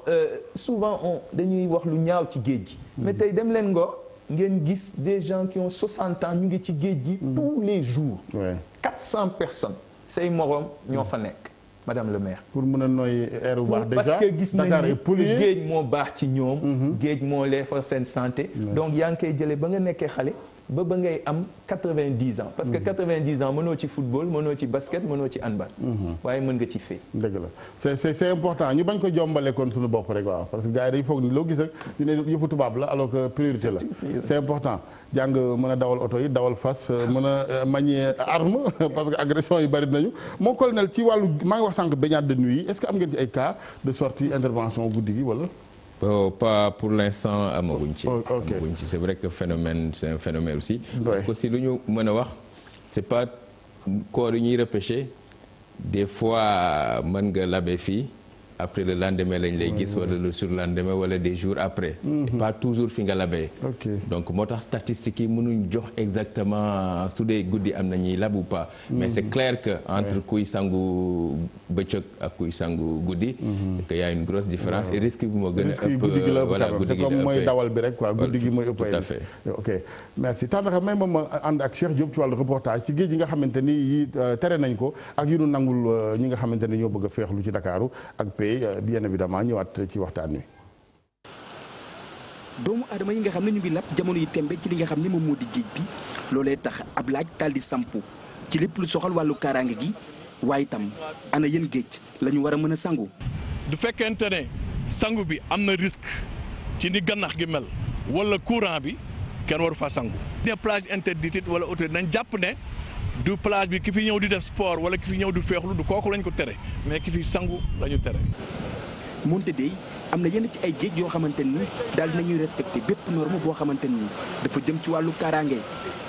souvent dañuy wax lu ñaaw ci géej gi. mais tey dem leen Ngor. ngeen gis des gens qui ont 60 ans ñu ngi ci géej gi tous les jours. 400 personnes. say moroom ñoo fa nekk madame le maire. pour mën a nooy air bu baax déjà parce que gis nañ ni géej moo baax ci ñoom. géej moo lee fa seen santé. donc yaa ngi koy jëlee ba nga nekkee xale. ba ngay am 90 ans. parce que 90 ans mënoo ci football mënoo ci basket mënoo ci handball. waaye mën nga ci fay. dëgg la c'est important ñu bañ ko jombale kon suñu bopp rek waaw parce que gars yi dañu foog ni loo gis ak ñu ne yëfu tubaab la alors que priorité la. c'est important jàng mën a dawal oto yi dawal fas mën a manier arme parce que agression yi bari nañu mon colonel ci wàllu maa ngi wax sànq baignade de nuit est-ce que am ngeen ci ay cas de sortie intervention guddi gi wala. pas pour l'instant amaguñ ci. ok amaguñ ci c'est vrai que c'est un phénomène aussi. parce que si lu ñu mën a wax c'est pas corps yi ñuy repêcher des fois mën nga labe fii après le lendemain lañ lay gis wala le surlendemain wala des jours après. Et pas toujours fi nga labee. donc moo tax statistiques yi mënuñ jox exactement su dee guddi am na ñuy lab ou pas. mais c'est clair que entre kuy sangu bëccëg ak kuy sangu guddi. que y a une grosse différence et risque bi moo gën a ëpp. voilà guddi gi comme mooy dawal bi rek quoi guddi gi mooy ëpp. tout à fait ok merci Tandakha may ma ànd ak Cheikh Diop ci wàllu reportage ci géej gi nga xamante ni yi tere nañ ko ak yu nu nangul ñi nga xamante ni ñoo bëgg a feexlu ci Dakaaru ak pays bien évidemment ñëwaat ci waxtaan wi. doomu aadama yi nga xam ne ñu ngi lab jamono yi tembe ci li nga xam ne moom moo di géej bi loolee tax ab laaj daal di sampu ci lépp lu soxal wàllu kaaraange gi waaye itam ana yéen géej la ñu war a mën a sangu. du fekkente ne sangu bi am na risque ci ni gannax gi mel wala courant bi kenn waru fa sangu. ne plage interdite wala autorité nañ jàpp ne du plage bi ki fi ñëw di def sport wala ki fi ñëw di feexlu du kooku lañ ko tere mais ki fi sangu la ñu tere. moonte dey am na yenn ci ay géej yoo xamante ni daal dinañuy respecté bépp norme boo xamante ni dafa jëm ci wàllu kaaraange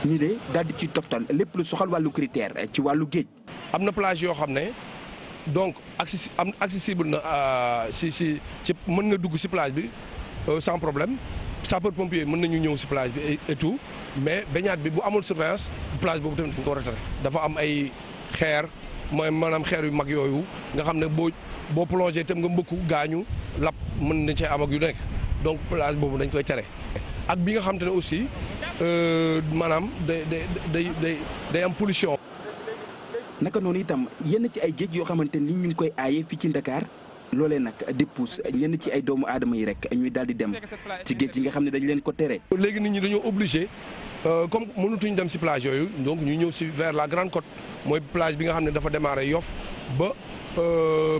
ñi de daal di ci toftal lépp lu soxal wàllu critère ci wàllu géej. am na plage yoo xam ne donc accessible na ci mën nga dugg ci plage bi sans problème sapeur pompier mën nañu ñëw ci plage bi et tout mais baignade bi bu amul surveillance plage boobu tamit dañ ko war a tere. dafa am ay xeer mooy maanaam xeer yu mag yooyu nga xam ne boo plongé tam nga mbëkku gaañu lap mën na cee am ak yu nekk donc plage boobu dañ koy tere. ak bi nga xam te ne aussi maanaam day am pollution. naka noonu itam yenn ci ay géej yoo xamante ni ñu ngi koy aaye fii ci Dakar loolee nag di pousse ñenn ci ay doomu aadama yi rek ñuy daal di dem ci géej yi nga xam ne dañ leen ko tere. léegi nit ñi dañoo obligé comme mënatuñ dem ci plage yooyu donc ñu ñëw ci vers la Grande Côte mooy plage bi nga xam ne dafa démarré Yoff ba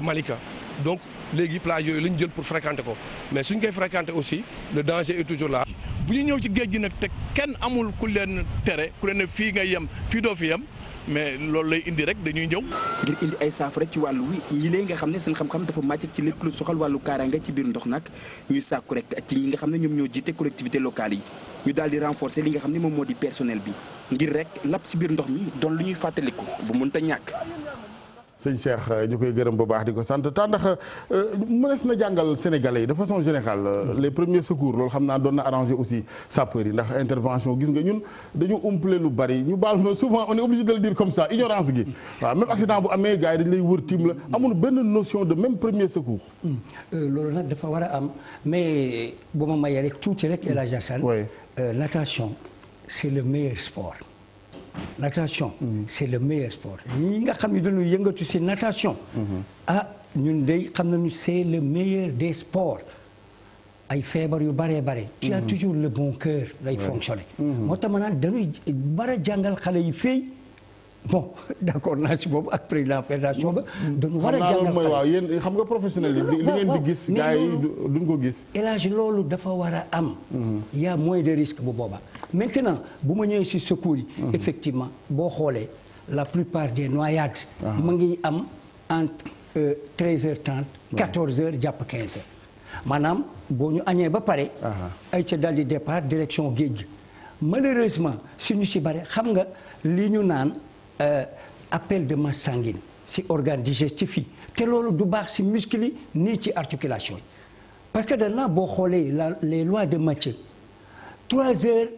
Malika donc léegi plage yooyu lañ jël pour fréquenter ko mais suñ koy fréquenter aussi le danger est toujours là. bu ñu ñëw ci géej gi nag te kenn amul ku leen tere ku leen ne fii nga yem fii doo fi yem mais loolu lay indi rek dañuy ñëw. ngir indi ay saafara ci wàllu wi ñi lee nga xam ne seen xam-xam dafa màcc ci lépp lu soxal wàllu kaaraange ci biir ndox nag ñuy sàkku rek ci ñi nga xam ne ñoom ñoo jiite collectivité locale yi ñu daal di renforcer li nga xam ne moom moo di personnel bi ngir rek lap ci biir ndox mi doon lu ñuy fàttaliku bu mënta ñàkk. sëñ Cheikh ñu koy gërëm bu baax di ko sant ndax mënees na jàngal sénégalais yi de façon générale les premiers secours loolu xam naa doon na arranger aussi sapeurs yi ndax intervention gis nga ñun dañu umpale lu bari ñu baal ma souvent on est obligé de le dire comme ça ignorance gi waaw même accident bu amee gars yi dañu lay wër tiim la amul benn notion de même premier secours. loolu nag dafa war a am mais bu ma mayee rek tuuti rek El Hadj Assane natation c'est le meilleur sport. natation c'est le meilleur sport ñi nga xam ne dañuy yëngatu ci natation ñun day xam nañu c'est le meilleur des sports ay feebar yu bare tu as toujours le bon cœur day fonctionner moo tax ma naan dañuy war a jàngal xale yi fii bon d'accord naa ci boobu ak président fédération ba dañu war a jàngal mooy waaw yéen xam nga professionnel yi li ngeen di gis gars yi duñ ko gis élage loolu dafa war a am y a moins de risque bu boobaa maintenant bu ma ñëwee ci secours yi effectivement boo xoolee la plupart des noyades mu ngi am entre 13h30 14h jàpp 15h maanaam boo ñu añee ba pare ay ca dal di départ direction géej gi malheureusement suñu ci bare xam nga li ñu naan appel de masse sanguine ci organe digestif yi te loolu du baax ci muscle yi nii ci articulation yi parce que danaa boo xoolee les lois de Mathieu 3 heures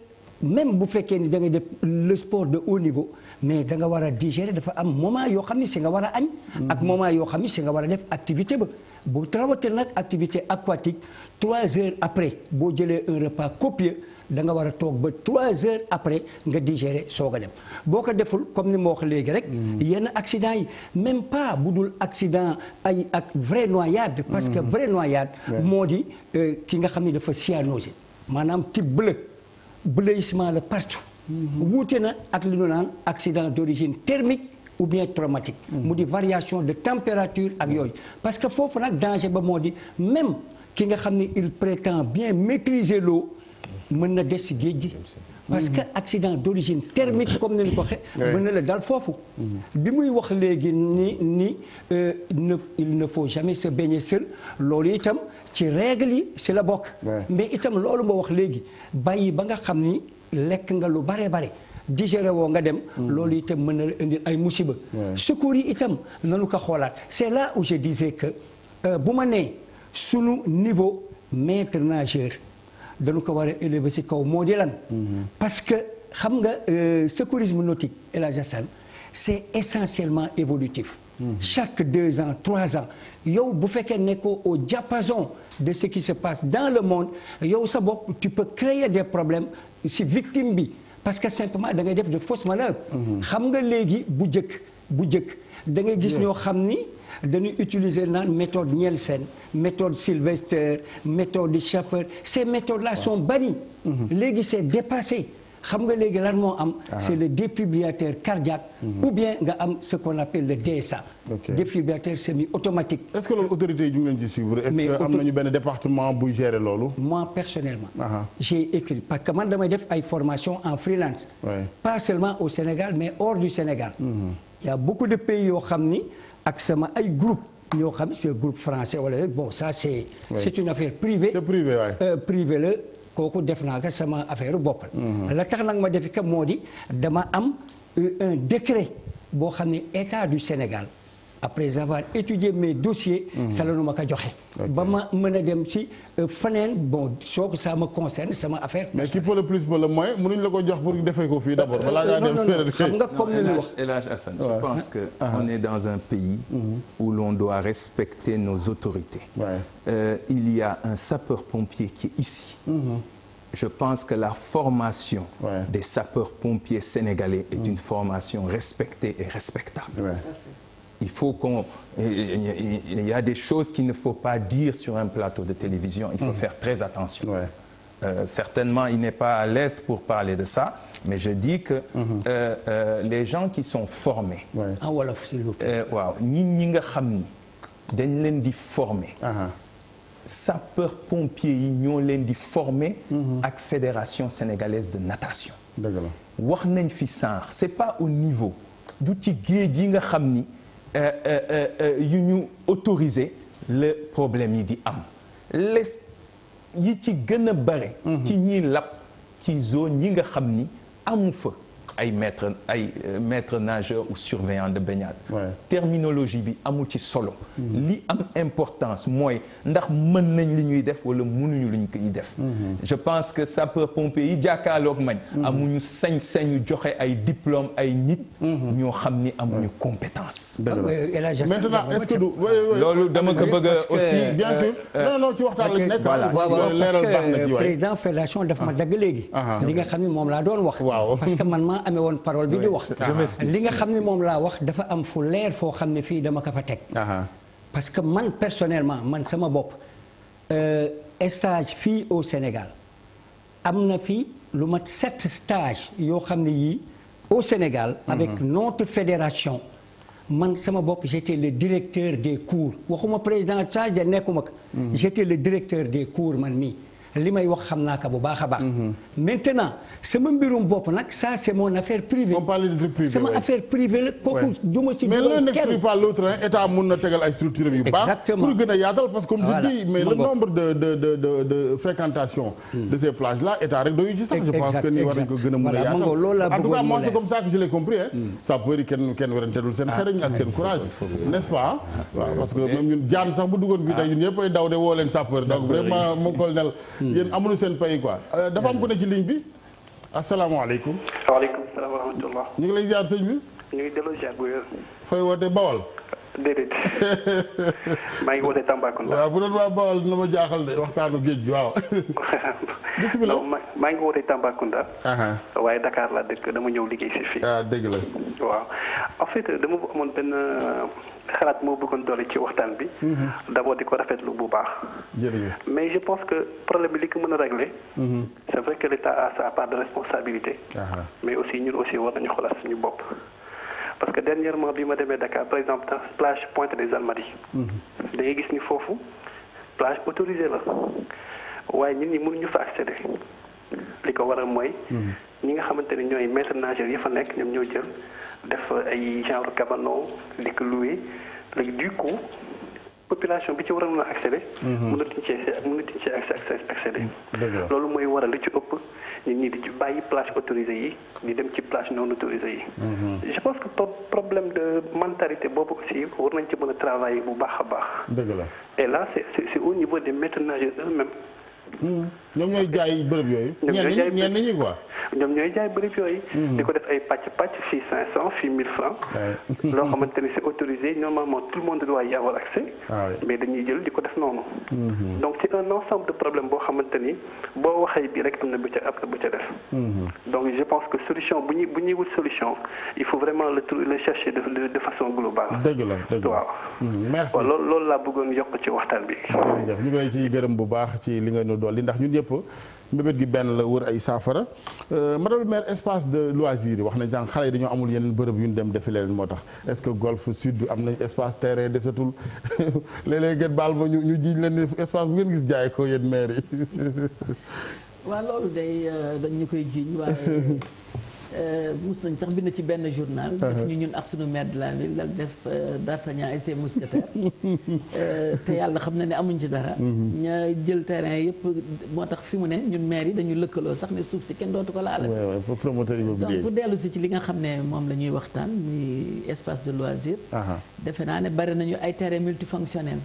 même bu fekkee ni da ngay def le sport de haut niveau mais da nga war a digérer dafa am moment yoo xam ni si nga war a añ ak moment yoo xam ni si nga war a def activité ba bu rawatina nag activité aquatique 3 heures après boo jëlee un repas copieux da nga war a toog ba 3 heures après nga digérer soog a dem boo ko deful comme ni ma wax léegi rek yenn accident yi même pas bu dul accident ay ak vraie noyade parce que vraie noyade moo di ki nga xam ni dafa cyanosé maanaam type bleu bleuissement la partout wuute na ak li ñu naan accident d'origine thermique ou bien traumatique mu di variation de température ak yooyu parce que foofu nag danger ba moo di même ki nga xam ni il prétend bien maîtriser l'eau mën na des ci géej gi parce que accident d'origine thermique comme ni ñu ko waxee mën na la dal foofu bi muy wax léegi il ne faut jamais se baigner seul loolu itam ci règle yi ci la bokk mais itam loolu moo wax léegi bàyyi ba nga xam ni lekk nga lu bare digéré woo nga dem loolu itam mën na la indil ay musiba secours yi itam nanu ko xoolaat c'est là où je disais que bu ma nee sunu niveau maître nageur dañu ko war a élever ci kaw moo di lan. parce que xam nga secourisme nautique El Hadj Assane c'est essentiellement évolutif. Chaque 2 ans 3 ans yow bu fekkee nekkoo au diapason de ce qui se passe dans le monde yow sa bopp tu peux créer des problèmes ci victime bi parce que simplement da ngay def de fausses manœuvres. xam nga léegi bu jëkk da ngay gis ñoo xam ni dañuy utiliser naan méthode Nielsen méthode Sylvester méthode Schaeffer ces méthodes là sont bannies. léegi c'est dépassé. xam nga léegi lan moo am. c'est le défibrillateur cardiaque. ou bien nga am ce qu'on appelle le DSA. défibrillateur semi-automatique. est-ce que loolu autorités yi ñu ngi leen di suivre. est-ce que am nañu benn département buy gérer loolu. moi personnellement. j'ai écrit parce que man damay def ay formation en freelance. pas seulement au Sénégal mais hors du Sénégal. il y a beaucoup de pays yoo xam ni ak sama ay groupe ñoo xam c'est groupe français wala bon ça c'est une affaire privée. c'est privé waay. privé la. kooku def naa ko sama affaire bopp la tax nag ma defi ka moo di dama am un décret boo xam ne état du Sénégal après avoir étudié mes dossiers sa la nu ma ko joxe ba ma mën a dem si faneen bon soo ko ça me concerne sama affaire mais qui peut le plus peut le moins mënuñ la ko jox pour defee ko fii d'abord balaa ngaa dem feneen xam nga comme ni ñu wax El Hadj Assane je pense que on est dans un pays où l'on doit respecter nos autorités il y a un sapeur-pompier qui est ici je pense que la formation des sapeurs-pompiers sénégalais est une formation respectée et respectable. Il faut il y a des choses qu'il ne faut pas dire sur un plateau de télévision. Il faut faire très attention. Certainement, il n'est pas à l'aise pour parler de ça, mais je dis que les gens qui sont formés. waaw ñi nga xam ni dañ leen di former. sapeur pompier yi ñoo leen di former ak fédération sénégalaise de natation wax nañ fi sànq c'est pas au niveau du ci géej yi nga xam ni yu ñu autorisé le problème yi di am les yi ci gën a bare ci ñiy lab ci zone yi nga xam ni amu fa ay maître nageur ou surveillant de baignade terminologie bi amul ci solo li am importance mooy ndax mën nañ li ñuy def wala mënuñu li ñu koy def je pense que sapeur pompier yi jàkkaarloog mañ amuñu sañ-sañu joxe ay diplôme ay nit ñoo xam ni amuñu compétence maintenant est-ce que loolu dama ko bëgg aussi bien sûr non ci waxtaan lañ nekk leeral baax na ci waay président fédération daf ma dagg léegi li nga xam ne moom laa doon wax parce que man amee woon parole bi di wax li nga xam ne moom laa wax dafa am fu leer foo xam ne fii dama ko fa teg parce que man personnellement man sama bopp stage fii au Sénégal am na fii lu mat 7 stages yoo xam ne yii au Sénégal avec notre fédération man sama bopp j'étais le directeur des cours waxuma président stage de nekkuma ko j'étais le directeur des cours man mii li may wax xam naa ko bu baax a baax. maintenant sama mbirum bopp nag ça c'est mon affaire privée. on parle de truc privé sama affaire privée la kooku du ma si. mais l'un n'exclut pas l'autre état mun na tegal ay structures yu baax. exactement pour gën a yaatal parce que comme je dis mais le nombre de fréquentation de ces plages là état rek doyu ci sax. je pense que ni war nañ ko gën a mun a yaatal en tout cas moi c'est comme ça que je l'ai compris ça peut dire kenn werantedul seen xereñ ak seen courage n'est-ce pas waaw parce que même ñun jaan sax bu duggoon fii tey ñun ñëpp ay daw de woo leen sapeur donc vraiment mon colonel yéen amuñu seen pays quoi dafa am ku ne ci ligne bi asalaamaaleykum. waaleykum salaam wa rahmatullah. ñu ngi lay ziar sëñ bi. ñu ngi delloo ziar bu wér. fooy wootee Bawol. déedéet maa ngi wootee Tambacounda. waaw bu doon waa Bawol dina ma jaaxal de waxtaanu géej gi waaw. bisimilah maa ngi wootee Tambacounda. waaye Dakar laa dëkk dama ñëw liggéey si fii. ah dëgg la. waaw en fait dama amoon benn xalaat moo bëggoon doole ci waxtaan bi. d'abord di ko rafetlu bu baax. jërëjëf mais je pense que problème bi li ko mën a régler. c'est vrai que l'État a sa part de responsabilité. mais aussi ñun aussi war nañu xoolaat suñu bopp. parce que dernièrement bi ma demee Dakar par exemple dans plage Pointe des Almadies. da ngay gis ni foofu plage autorisée la waaye nit ñi mënuñu fa accéder li ko waral mooy. ñi nga xamante ne ñooy maîtres nageurs yi fa nekk ñoom ñoo jël def ay genre cabanon di ko louer léegi du coup population bi ci waroon a accéder. mënatuñ cee accéder. loolu mooy waral li ci ëpp nit ñi di ci bàyyi plage autorisée yi di dem ci plage non autorisée yi. je pense que problème de mentalité boobu aussi war nañ ci mën a travailler bu baax a baax. dëgg la et là c'est au niveau des maîtres nageurs eux-mêmes. ñoom ñooy jaay bërëb yooyu. ñenn ñi quoi. ñoom ñooy jaay bërëb yooyu. di ko def ay pàcc fii 500 fii 1000 francs. loo xamante ni c'est autorisé normalement tout le monde doit y avoir accès. mais dañuy jël di ko def noonu. donc c'est un ensemble de problèmes boo xamante ni boo waxee bii rek am na bu ca def. donc je pense que solution bu ñuy wut solution il faut vraiment le chercher de façon globale. dëgg la waaw. merci waaw loolu laa bëggoon yokk ci waxtaan bi. jërëjëf ñu ngi lay ciy gërëm bu baax ci li nga ñu dolli ndax ñun yëpp mbébét gi benn la wër ay saafara madame le maire espace de loisir yi wax nañ sànq xale yi dañoo amul yeneen bërëb yu ñu dem defi leen moo tax est-ce que golf sud am nañ espace terrain desatul léeg-léeg ngeen baal ma ñu jiiñ leen espace bu ngeen gis jaay ko yéen maire yi. waaw loolu day dañ ñu koy jiiñ waaye mus nañ sax bind ci benn journal. def ñu ñun ak sunu maire de la ville la def d'Artagnan et ses mousquetaires te yàlla xam na ne amuñ ci dara. ña jël terrain yëpp moo tax fi mu ne ñun maire yi dañu lëkkaloo sax ne suuf si kenn dootu ko laalati. donc bu dellu si ci li nga xam ne moom la ñuy waxtaan muy espace de loisir. defe naa ne bari nañu ay terrain multifonctionnel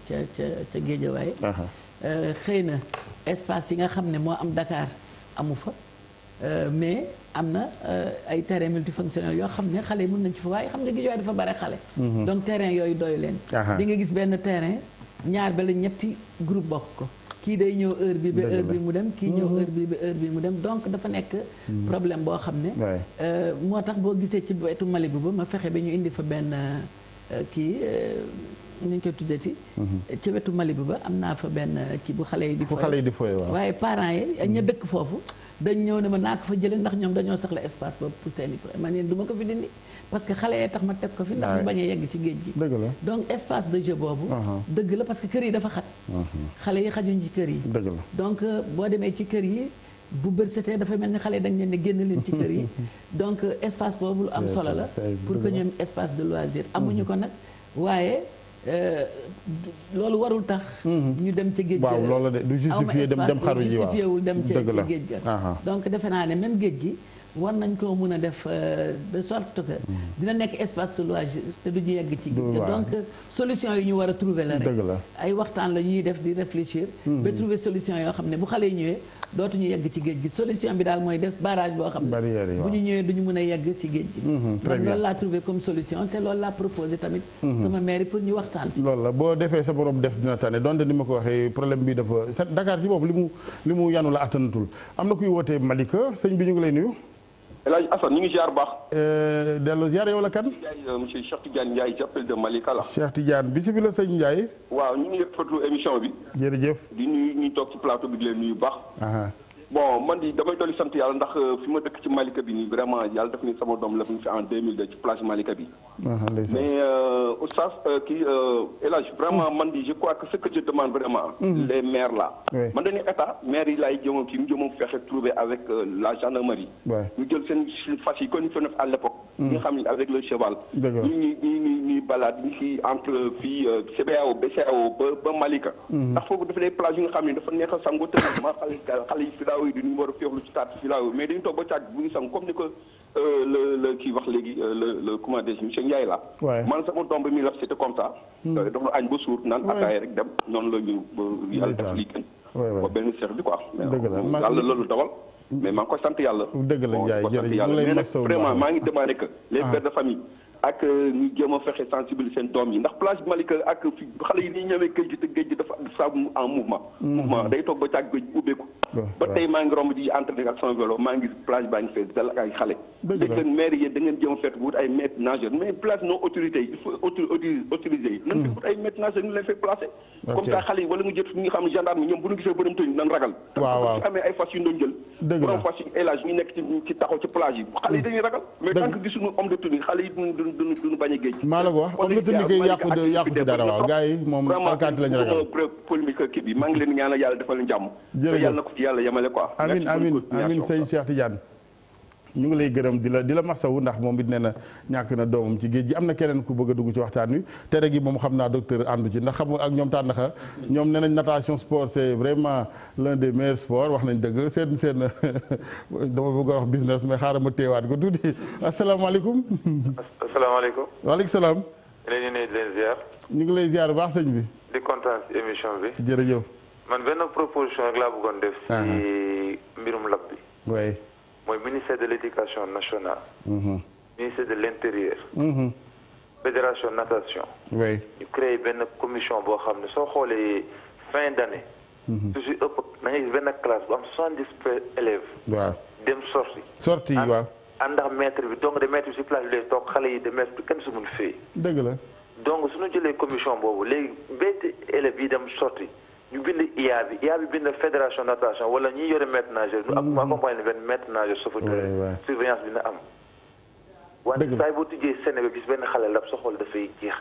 ca Guédiawaye. xëy na espace yi nga xam ne moo am Dakar amu fa. mais am na ay terrain multifonctionnel yoo xam ne xale yi mën nañ ci fa waaye xam nga Guédiawaye dafa bare xale. donc terrain yooyu doyu leen. di nga gis benn terrain ñaar ba la ñetti groupe bokk ko kii day ñëw heure bi ba heure bi mu dem kii ñëw heure bi ba heure bi mu dem donc dafa nekk problème boo xam ne moo tax boo gisee ci wetu Malibu ba ma fexe ba ñu indi fa benn kii nu ñu koy tuddati ci wetu Malibu ba am naa fa benn kii bu xale yi di foy waaye parents yi ña dëkk foofu dañ ñëw ne ma naa ko fa jëlee ndax ñoom dañoo soxla espace boobu pour seen i man yéen du ma ko fi dindi parce que xale yee tax ma teg ko fi ndax ñu bañ a yegg ci géej gi donc espace de jeu boobu dëgg la parce que kër yi dafa xat xale yi xajuñ ci kër yi donc boo demee ci kër yi bu bër setee dafa mel ni xale yi dañ leen ne génn leen ci kër yi donc espace boobu lu am solo la pour que ñoom espace de loisir amuñu ko nag waaye loolu warul tax ñu dem ca géej ga waaw loolu de du justifié dem xaru ji justifié wul dem ca géej ga donc defe naa ne même géej gi war nañ koo mën a def de sorte que dina nekk espace de loisir te du ñu yegg ci géej ga donc solution yi ñu war a trouver la rek ay waxtaan la ñuy def di réfléchir ba trouver solution yoo xam ne bu xale yi ñëwee dootuñu yegg ci géej gi solution bi daal mooy def barrage boo xam ne bu ñu ñëwee duñu mën a yegg ci géej gi man loolu laa trouvé comme solution te loolu laa proposé tamit sama mairie pour ñu waxtaan si loolu la boo defee sa borom def dina tane donte ni ma ko waxee problème bi dafa Dakar ci boobu li mu yanu la attanatul am na kuy wootee Malika sëñ bi ñu ngi lay nuyu El Hadj Assane ñu ngi ziar baax. dellu ziar yow la kan. monsieur Cheikh Tidiane Ndiaye j'appelle de Malika la. Cheikh Tidiane bisimilah sëñ Ndiaye. waaw ñu ngi rafetlu émission bi. jërëjëf. di nuyu ñu toog ci plateau bi di leen nuyu baax. bon man di damay dolli sant yàlla ndax fi ma dëkk ci Malika bi nii vraiment yàlla def ni sama doom la fi en 2002 ci plage Malika bi. mais oustaz kii El Hadj vraiment man di je crois que ce que je demande vraiment. les maires là. man dañuy état maires yi laay jëmoon ci ñu jëmoon fexe trouver avec la gendarmerie. ñu jël seen fas yi kon ñu fa def à l'époque. ñi nga xam ne avec le cheval. ñuy balade ñu fi entre fii CBAO BCEAO ba Malika. ndax foofu dafa des plages yi nga xam ne dafa neex a sangu te ma xale yi yi du ñu war a féexlu ci taat filaaw mais dañu toog ba caag bu ngi sang comme ni ko le kii wax léegi le comment dire monsieur Ndiaye la man sama doom bi muy laf c'était comme ça dafa la añ ba suur naan ataay rek dem noonu la ñu yàlla def lii gën ba benn seex bi quoi yàlla loolu dawal mais maa ngi koy sant yàlla dëgg la Ndiaye jërëjëf mais nag vraiment maa ngi demandé que les pères de famille ak ñu jéem a fexe sensibiliser seen doom yi ndax plage Malika ak fi xale yi ni ñëwee géej gi te géej gi dafa en mouvement day toog ba càgg géej ubbeeku ba tey maa ngi romb di entraîner ak sama vélo maa ngi plage baa ngi fees dal ak ay xale léegi nag maire yi da ngeen jéem a fexe wut ay maîtres nageurs mais plage non autorité yi il faut autorisé yi nan fi wut ay maîtres nageurs ñu leen fay placé comme ça xale yi wala nga jot ñi nga xam ne gendarme ñoom bu ñu gisee bërëm tëñ nan ragal su amee ay fas yu doon jël borom fas yi élage ñu nekk ci taxaw ci plage yi xale yi dañuy ragal mais tant que gisuñu homme de tenue xale yi duñu bañ a géej. maa la ko wax am na technique yi yàqu ci dara waaw gars yi moom alkaati lañu ragal. polémique kii bi maa ngi leen ñaanal yàlla defal leen jàmm. jërëjëf yàlla na ko ci yàlla yemale quoi. amiin sëñ Cheikh Tidiane. ñu ngi lay gërëm di la masawu ndax moom it nee na ñàkk na doomam ci géej gi am na keneen ku bëgg a dugg ci waxtaan wi tere gi moom xam naa docteur àndu ci ndax xam ak ñoom tànnaxa ñoom nee nañ natation sport c'est vraiment l'un des meilleurs sports wax nañ dëgg seen dama bëgg a wax business mais xaaral ma téewaat ko tuuti asalaamaaleykum. asalaamaaleykum. waaleykum salaam. ñu ngi leen ziar. ñu ngi lay ziar baax sëñ bi. di kontaan si émission bi. jërëjëf. man benn proposition rek laa bëggoon def. ci mbirum lab bi. oui. mooy ministère de l'éducation nationale. ministère de l'intérieur. fédération natation. oui. ñu créé benn commission boo xam ne soo xoolee fin d'année. toujours ëpp da ngay gis benn classe bu am 70 élèves. waaw dem sorti. sorti yi waaw. ànd ak maître bi donc de maître bi si place bi lay toog xale yi de maître bi kenn su mun fee. dëgg la. donc suñu jëlee commission boobu léegi béykat élèves yi dem sorti ñu bind IA bi bind fédération natation wala ñi yore maître nageur ñu accompagner benn maître nageur sauveteur surveillance bi na am. wante saa yi boo tijjee Sénégal gis benn xale lab sa xol dafay jeex.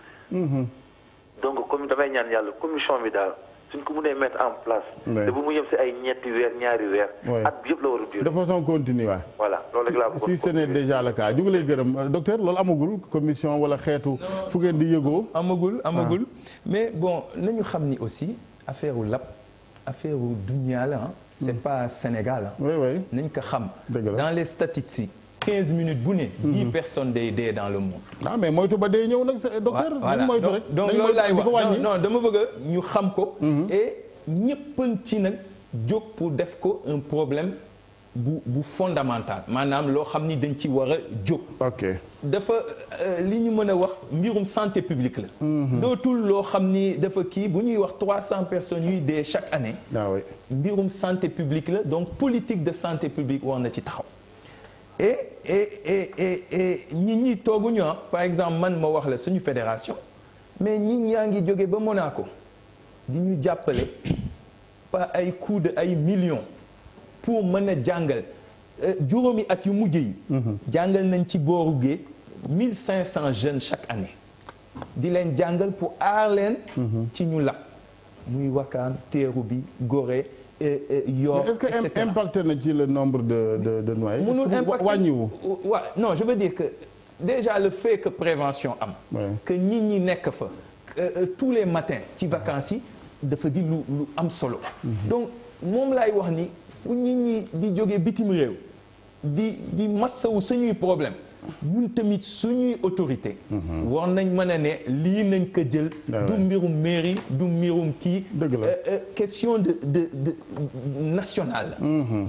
donc comme damay ñaan yàlla commission bi daal suñ ko mënee mettre en place. te bu mu yem si ay ñetti weer ñaari weer. at bi yëpp la war a durer. de façon continue waay. voilà loolu rek laa bëggoon si ce n'est déjà le cas ñu ngi lay gërëm docteur loolu amagul commission wala xeetu fu ngeen di yëgoo. amagul mais bon nañu xam ni aussi affaire u lab affaire u dunia la c'est pas Sénégal. oui nañ ko xam. dans les statistiques. 15 minutes bu ne. 10 personnes day dee dans le monde. ah mais moytu ba dee ñëw nag docteur. voilà moytu rek donc loolu laay wax non dama bëgg ñu xam ko. et ñëpp ci nag jóg pour def ko un problème bu fondamental maanaam loo xam ni dañ ci war a jóg. ok dafa li ñu mën a wax mbirum santé publique la. dootul loo xam ni dafa kii bu ñuy wax 300 personnes yuy dee chaque année. ah oui mbirum santé publique la donc politique de santé publique war na ci taxaw. et ñi tooguñu par exemple man ma wax la suñu fédération mais ñi yaa ngi jóge ba Monaco di ñu jàppale par ay coût de ay millions pour mën a jàngal juróomi at yu mujj yi. jàngal nañ ci booru géej 1500 jeunes chaque année di leen jàngal pour aar leen. ci ñu lab muy Wakaam Teeru bi Gorée. Yoff est-ce que impacté na ci le nombre de noyés. mënul impacté wàññiwu. waaw non je veux dire que déjà le fait que prévention am. que nit ñi nekk fa tous les matins ci vacances yi dafa di lu am solo. donc moom laay wax ni fu nit ñi di jógee bitim réew di massawu suñuy problème ñun tamit suñuy autorité war nañ mën a ne lii nañ ko jël du mbirum mairie du mbirum kii question de nationale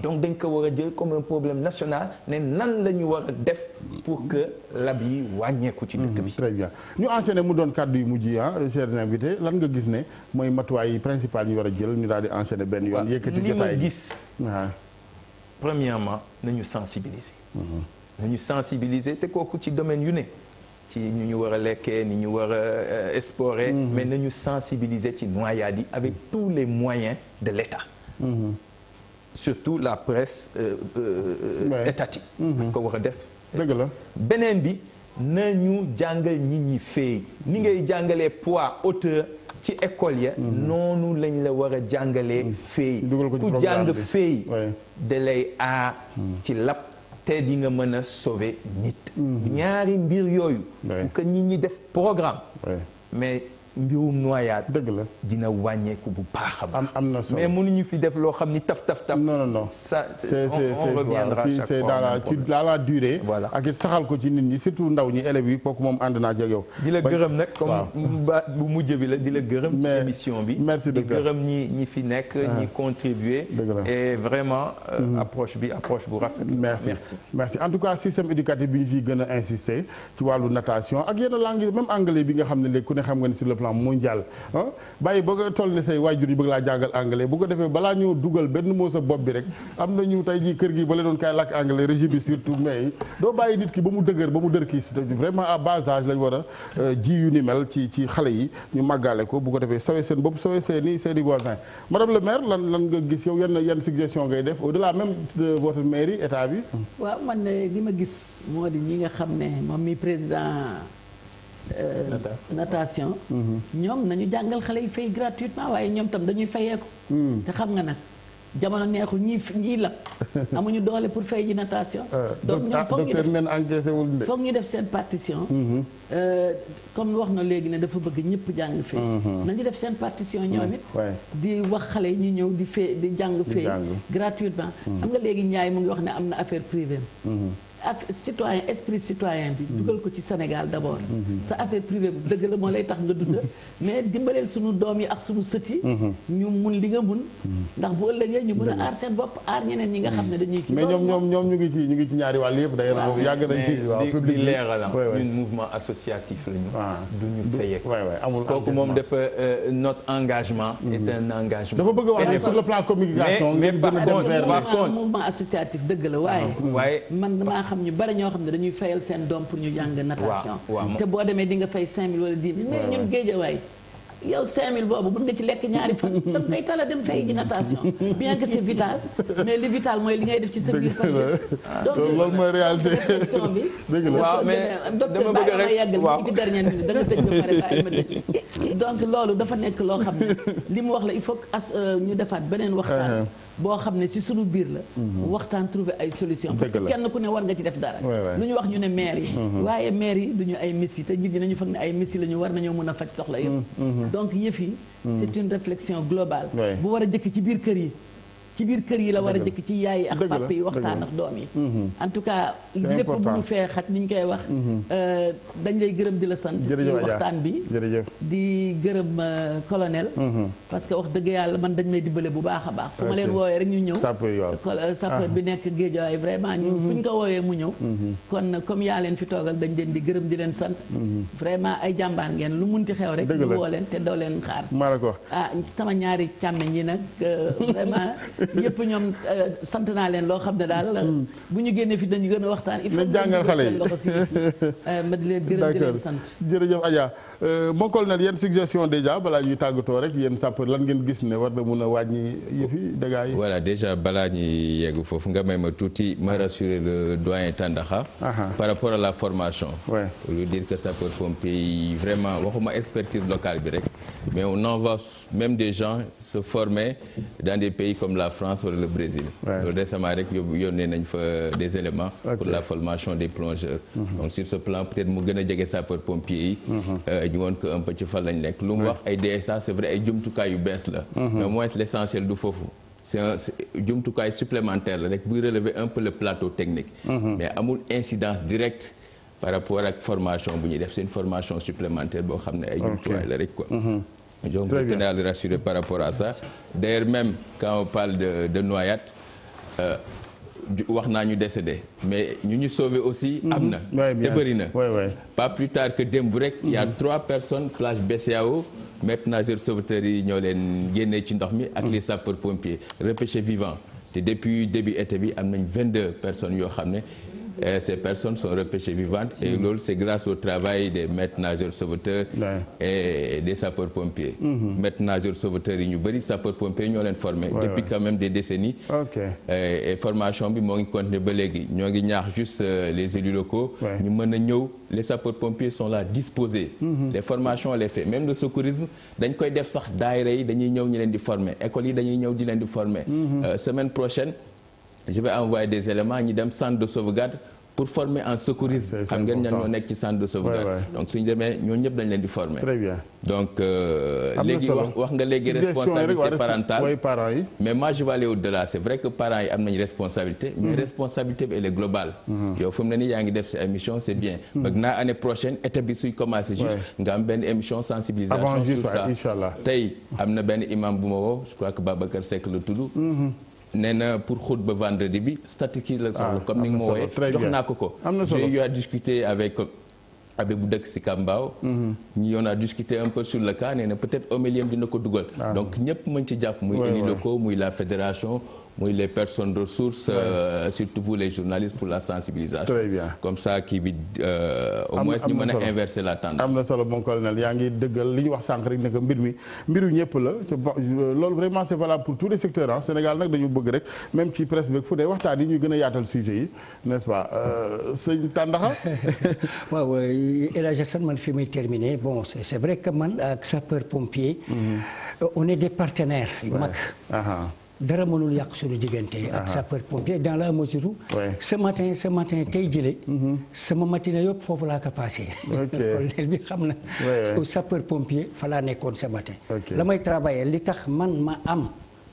donc dañ ko war a jël comme un problème national ne nan la ñu war a def pour que lab yi wàññeeku ci dëkk bi. très bien ñu enchaîné mu doon kàddu yu mujj yi chers invités lan nga gis ne mooy matuwaay yi principal ñu war a jël ñu daal di enchaîné benn yoon yëkkati li ma jotaay gis premièrement nañu sensibiliser nañu sensibiliser te kooku ci domaine yu ne ci ñu ñu war a lekkee ni ñu war a explorer mais nañu sensibiliser ci noyade yi avec tous les moyens de l'État surtout la presse étatique daf ko war a def dëgg la beneen bi nañu jàngal nit ñi feey ni ngay jàngalee poids hauteur ci école ya noonu lañ la war a jàngalee feey ku jàng feey da lay aar ci lab te di nga mën a sauver nit ñaari mbir yooyu pour que nit ñi def programme mais mbirum noyade dëgg la dina wàññeeku bu baax a baax am na solo mais mënuñu fi def loo xam ni taf non ça on reviendra chaque c'est dans la durée voilà ak it saxal ko ci nit ñi surtout ndaw ñi élèves yi kooku moom ànd naa ak yow di la gërëm nag comme baat bu mujj bi la di la gërëm ci émission bi merci di gërëm ñi fi nekk ñi contribuer et vraiment approche bu rafet merci en tout cas système éducatif bi ñu ciy gën a insister ci wàllu natation ak yenn langue même anglais bi nga xam ne léegi ku ne xam nga ni sur le plan mondial bàyyi ba nga toll ne say waajur yi bëgg laa jàngal anglais bu ko defee balaa ñëw dugal benn moo sa bopp bi rek am na ñu tey jii kër gi ba leen doon kaay làkk anglais régime bi surtout mais doo bàyyi nit ki ba mu dëgër ba mu dër kii vraiment à bas âge lañ war a ji yu ni mel ci xale yi ñu màggaale ko bu ko defee sawee seen bopp sawee seeni voisins madame le maire lan nga gis yow yan suggestion ngay def au delà même de votre mairie état bi. waaw man li ma gis moo di ñi nga xam ne moom mi président. natation ñoom nañu jàngal xale yi fay gratuitement waaye ñoom tam dañuy fayeeku te xam nga nag jamono neexul ñii la amuñu doole pour fay ji natation. donc ñoom foog ñu def seen partition. comme wax na léegi ne dafa bëgg ñëpp jàng fee. nañu def seen partition ñoom it. di wax xale yi ñu ñëw di jàng fee gratuitement. xam nga léegi Ndiaye mu ngi wax ne am na affaire privée. citoyen esprit citoyen bi dugal ko ci Sénégal d'abord sa affaire privée bu dëgg la moo lay tax nga dund mais dimbaleel sunu doom yi ak sunu sët yi ñu mun li nga mun ndax bu ëllëgee ñu mën a aar seen bopp aar ñeneen ñi nga xam ne dañuy kii mais ñoom ñu ngi ci ñaari wàll yëpp day yàgg nañ public di leeralam ñun mouvement associatif lañu duñu fayek amul kooku moom dafa notre engagement est un engagement dafa bëgg wax sur le plan communication mais par contre mouvement associatif dëgg la waaye man damaa xam ñu bari ñoo xam ne dañuy fayal seen doom pour ñu jàng natation te boo demee di nga fay 5000 wala 10 000 mais ñun Géejawaay yow 5000 boobu mën nga ci lekk ñaari fan da ngay tala dem fay ji natation bien que c'est vital mais li vital mooy li ngay def ci sa biir par bés donc loolu mooy réalité réflexion bi dëgg la waaw mais docteur bàyyi ma yàggal mu ngi ci dernière minute da nga tëj ba pare bàyyi ma tëj donc loolu dafa nekk loo xam ne li mu wax la il faut que ñu defaat beneen waxtaan boo xam ne si sunu biir la waxtaan trouver ay solution parce que kenn ku ne war nga ci def dara lu ñu wax ñu ne maire yi waaye maire yi duñu ay messi te nit ñi nañu foog ne ay messi la ñu war nañoo mën a faj soxla yëpp donc yëf yi c'est une réflexion globale bu war a jëkk ci biir kër yi ci biir kër yi la war a jëkk ci yaay yi ak papa yi waxtaan ak doom yi en tout cas lépp bu ñu fee xat ni ñu koy wax dañ lay gërëm di la sant ci waxtaan bi di gërëm colonel parce que wax dëgg yàlla man dañ may dimbale bu baax a baax fu ma leen woowee rek ñu ñëw sapeur bi nekk Guédiawaye vraiment ñu fu ñu ko woowee mu ñëw kon comme yaa leen fi toogal dañ leen di gërëm di leen sant vraiment ay jàmbaar ngeen lu munti xew rek ñu woo leen te doo leen xaar sama ñaari càmmeñ yi nag vraiment ñëpp ñoom sant naa leen loo xam ne daal bu ñu génnee fi dañu gën a waxtaan il faut jàngal xale yi ma di leen gërëm di leen sant jërëjëf Adja mon colonel yéen suggestion déjà balaa ñuy tàggatoo rek yéen sapeur lan ngeen gis ne war na mun a wàññi yëfi dégâts yi voilà déjà balaa ñuy yegg foofu nga may ma tuuti ma rassurer le doyen Tandakha par rapport à la formation pour lui dire que sapeur pompier yi vraiment waxuma expertise locale bi rek mais on envoie même des gens se former dans des pays comme la France wala le Brésil loolu récemment rek yónnee nañ fa des éléments pour la formation des plongeurs donc sur ce plan peut-être mu gën a jege sapeur pompier yi ñu woon ko un peu ci fan lañ nekk lu mu wax ay DSA c'est vrai ay jumtukaay yu bees la mais au moins l'essentiel du foofu c'est un jumtukaay supplémentaire la rek buy relever un peu le plateau technique mais amul incidence directe par rapport ak formation bu ñuy def c'est une formation supplémentaire boo xam ne ay jumtukaay la rek quoi donc je tenais à le rassurer par rapport à ça d'ailleurs même quand on parle de noyade wax naa ñu décédé mais ñu sauvé aussi am na te bëri na pas plus tard que démb rek il y a 3 personnes plage BCEAO maîtres nageurs sauveteurs yi ñoo leen génnee ci ndox mi ak les sapeurs pompiers repêchés vivants te depuis début été bi am nañ 22 personnes yoo xam ne ces personnes sont repêchées vivantes et loolu c'est grâce au travail des maîtres nageurs sauveteurs et des sapeurs pompiers maîtres nageurs sauveteurs yi ñu bëri sapeurs pompiers ñoo leen formé depuis quand même des décennies et formation bi moo ngi continuer ba léegi ñoo ngi ñaax juste les élus locaux ñu mën a ñëw les sapeurs pompiers sont là disposés les formations on les fait même le secourisme dañ koy def sax daayira yi dañuy ñëw ñu leen di former écoles yi dañuy ñëw di leen di former semaine prochaine je vais envoyer des éléments ñi dem centre de sauvegarde pour former en secourisme xam ngeen ñan ñoo nekk ci centre de sauvegarde donc suñu demee ñooñu ñëpp dañ leen di former donc léegi wax nga léegi responsabilité parentale mais moi je vais aller au-delà c'est vrai que parents yi am nañ responsabilité mais responsabilité bi elle est globale yow fu mu ne nii yaa ngi def sa émission c'est bien bëgg naa année prochaine été bi suy commencer juste nga am benn émission sensibilisation sur ça tey am na benn imam bu ma woo je crois que Babacar Seck la tudd nee na pour xutba vendredi bi statistique la soxla comme ni nga ma wooyee jox naa ko j'ai eu à discuter avec bu dëkk si Kambaaw ñi on a discuté un peu sur le cas nee na peut-être homiliam dina ko dugal donc ñëpp mën ci jàpp muy élus locaux muy la fédération muy les personnes ressources surtout vous les journalistes pour la sensibilisation comme ça kii bi au moins ñu mën a inverser la tendance am na solo mon colonel yaa ngi dëggal li ñu wax sànq rek ne que mbiru ñëpp la loolu vraiment c'est valable pour tous les secteurs ah Sénégal nag dañu bëgg rek même ci presse beeg fu dee waxtaan yi ñuy gën a yaatal sujet yi n'est-ce pas sëñ Tandakha waaw El Hadj Assane man fi muy terminer bon c'est vrai que man ak sapeur pompier on est des partenaires yu mag dara mënul yàq suñu diggante ak sapeur pompier dans la mesure où ce matin tey jëlee sama matinée yëpp foofu laa ko passé colonel bi xam na au sapeur pompier fa laa nekkoon ce matin la may travailler li tax man ma am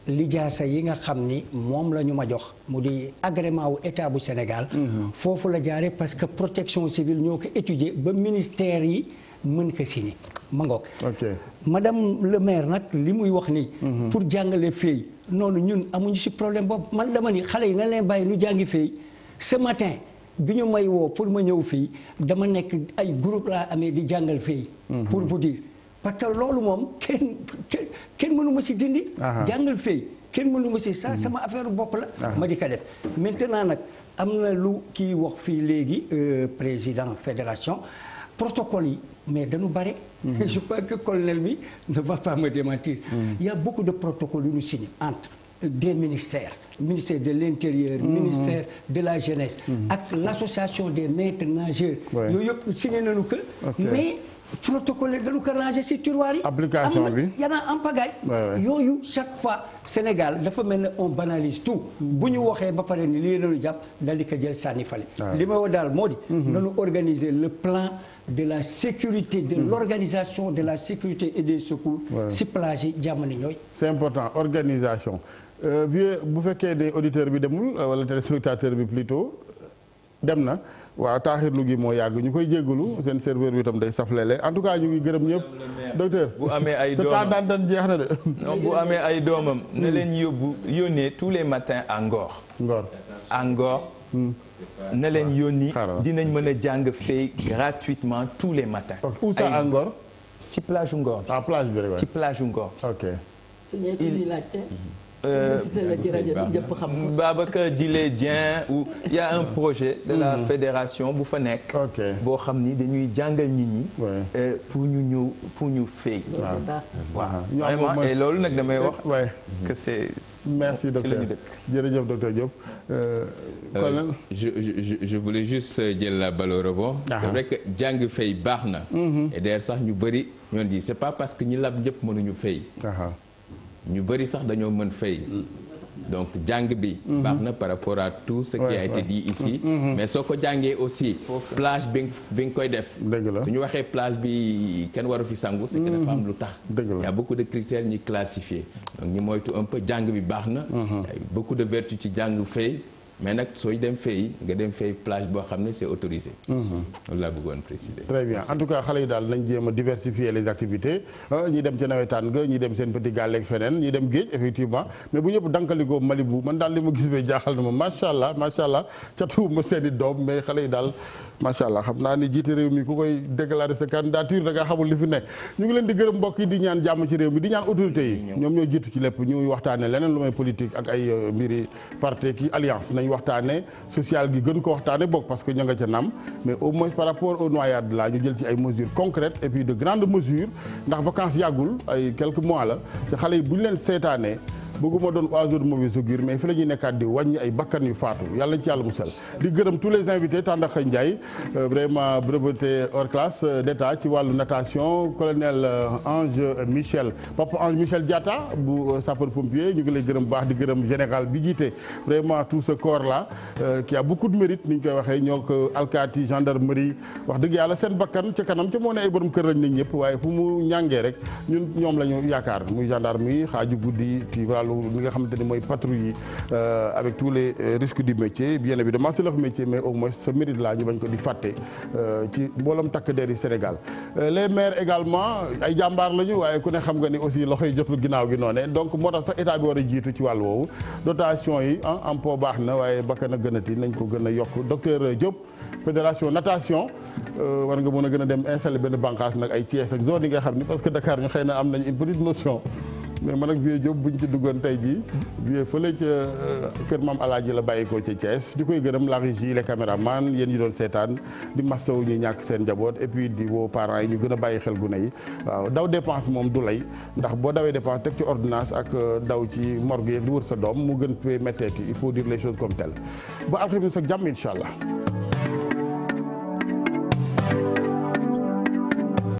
lijaasa yi nga xam ni moom la ñu ma jox mu di agrément wu état bu Sénégal foofu la jaare parce que protection civile ñoo ko étudier ba ministère yi mën ko signé ma ngoog madame le maire nag li muy wax ni pour jàngale fii noonu ñun amuñu ci problème boobu man dama ni xale yi na leen bàyyi nu jàngi fii ce matin bi ñu may woo pour ma ñëw fii dama nekk ay groupe laa amee di jàngal fii pour vous dire parce que loolu moom kenn mënu ma ci dindi jàngal fii kenn mënu ma ci ça sama affaire bopp la ma di ko def maintenant nag am na lu kii wax fii léegi président fédération protocole yi mais dañu bare je crois que colonel bi ne va pas me démentir il y a beaucoup de protocoles yu ñu signé entre des ministères ministère de l'intérieur ministère de la jeunesse ak l'association des maîtres nageurs yooyu yëpp signé nañu que mais protocole dañu ko ranger ci tiroir yi application bi y en a en pagaille yooyu chaque fois Sénégal dafa mel ne on banalise tout bu ñu waxee ba pare ni lii lañu jàpp dal di ko jël sànni fale li ma wax daal moo di nañu organiser le plan de la sécurité de l'organisation de la sécurité et des secours ci plage yi jamono ñooy c'est important organisation vieux bu fekkee ne auditeur bi demul wala téléspectateur bi plutôt dem na waaw taaxirlu gi moo yàgg ñu koy jéggalu seen serveur bi itam day saflele en tout cas ñu ngi gërëm ñëpp docteur bu amee ay doomam sa temps d'antenne jeex na de non bu amee ay doomam na leen yónnee tous les matins à Ngor à Ngor na leen yónni dinañ mën a jàng fay gratuitement tous les matins où ça à Ngor ci plage u Ngor bi plage bi rek ci plage u Ngor bi ok Babacar Djilé Dieng ou il y a un projet de la fédération bu fa nekk boo xam ni dañuy jàngal nit ñi pour ñu ñëw pour ñu fay waaw vraiment et loolu nag damay wax que c'est merci docteur jërëjëf docteur Diop je voulais juste jël la balle au rebond c'est vrai que jàng fay baax na et d'ailleurs sax ñu bëri ñoon di c'est pas parce que ñi lab ñëpp mënuñu fay ñu bëri sax dañoo mën fay donc jàng bi baax na par rapport à tout ce qui a été dit ici mais soo ko jàngee aussi plage bi nga koy def su ñu waxee plage bi kenn waru fi sangu c'est que dafa am lu tax il y a beaucoup de critères ñi classifiés donc ñu moytu un peu jàng bi baax na beaucoup de vertus ci jàng fay mais nag sooy dem fay nga dem fay plage boo xam ne c'est autorisé. loolu laa bëggoon préciser. très bien en tout cas xale yi daal nañ jéem a diversifier les activités ñi dem ci nawetaan ga ñi dem seen petit gaal ak feneen ñi dem géej effectivement mais bu ñëpp dankalikoo Malibu man daal li ma gis bee jaaxal na ma macha allah catu ma seen i doom mais xale yi daal macha allah xam naa ni jiite réew mi ku koy déclarer sa candidature da ngaa xamul li fi nekk ñu ngi leen di gërëm mbokk yi di ñaan jàmm ci réew mi di ñaan autorités yi ñoom ñoo jiitu ci lépp ñuy waxtaane leneen lu may politique ak ay mbiri parti ki alliance nañ waxtaane social gi gën ko waxtaane bokk parce que ña nga ca naam mais au moins par rapport aux noyades là ñu jël ci ay mesures concrètes et puis de grandes mesures ndax vacances yàggul ay quelques mois la ci xale yi bu ñu leen seetaanee bëgguma doon oiseau de mauvaise augure mais fi la ñuy nekkaat di wàññi ay bakkan yu faatu yàlla nañ ci yàlla musal di gërëm tous les invités Tandakha Ndiaye vraiment breveté hors classe d'état ci wàllu natation colonel Ange Michel Papa Ange Michel Diatta bu sapeur pompier ñu ngi lay gërëm baax di gërëm général bi jiite vraiment tout ce corps là qui a beaucoup de mérite ni ñu koy waxee ñoo ko alkaati gendarmerie wax dëgg yàlla seen bakkan ca kanam ca moo ne ay borom kër lañ nañ ñëpp waaye fu mu ñàngee rek ñun ñoom la ñu yaakaar muy gendarmerie xaaju guddi li nga xamante ni mooy patrouille yi avec tous les risques du métier bien évidemment c'est leur métier mais au moins ce mérite là ñu bañ ko di fàtte ci mboolam takk der yi Sénégal les maires également ay jàmbaar lañu waaye ku ne xam nga ni aussi loxoy jotul ginnaaw gi noone donc moo tax sax état bi war a jiitu ci wàll woowu dotation yi am po baax na waaye bakkan a gënati nañ ko gën a yokk docteur Diop fédération natation war nga mën a gën a dem installer benn bànqaas nag ay Thiès ak zone yi nga xam ni parce que Dakar ñu xëy na am nañ une petite notion mais man ak Vieux Diop buñ ci duggoon tey jii Vieux fële ca kër maam Alaaji la bàyyikoo ca Thiès di koy gërëm la régie les caméramans yéen ñi doon seetaan di masawu ñu ñàkk seen njaboot et puis di woo parents yi ñu gën a bàyyi xel gune yi waaw daw dépense moom du lay ndax boo dawee dépense teg ci ordonnance ak daw ci morgue yi di wër sa doom mu gën fee metteeti il faut dire les choses comme telles ba alxames ak jàmm incha allah.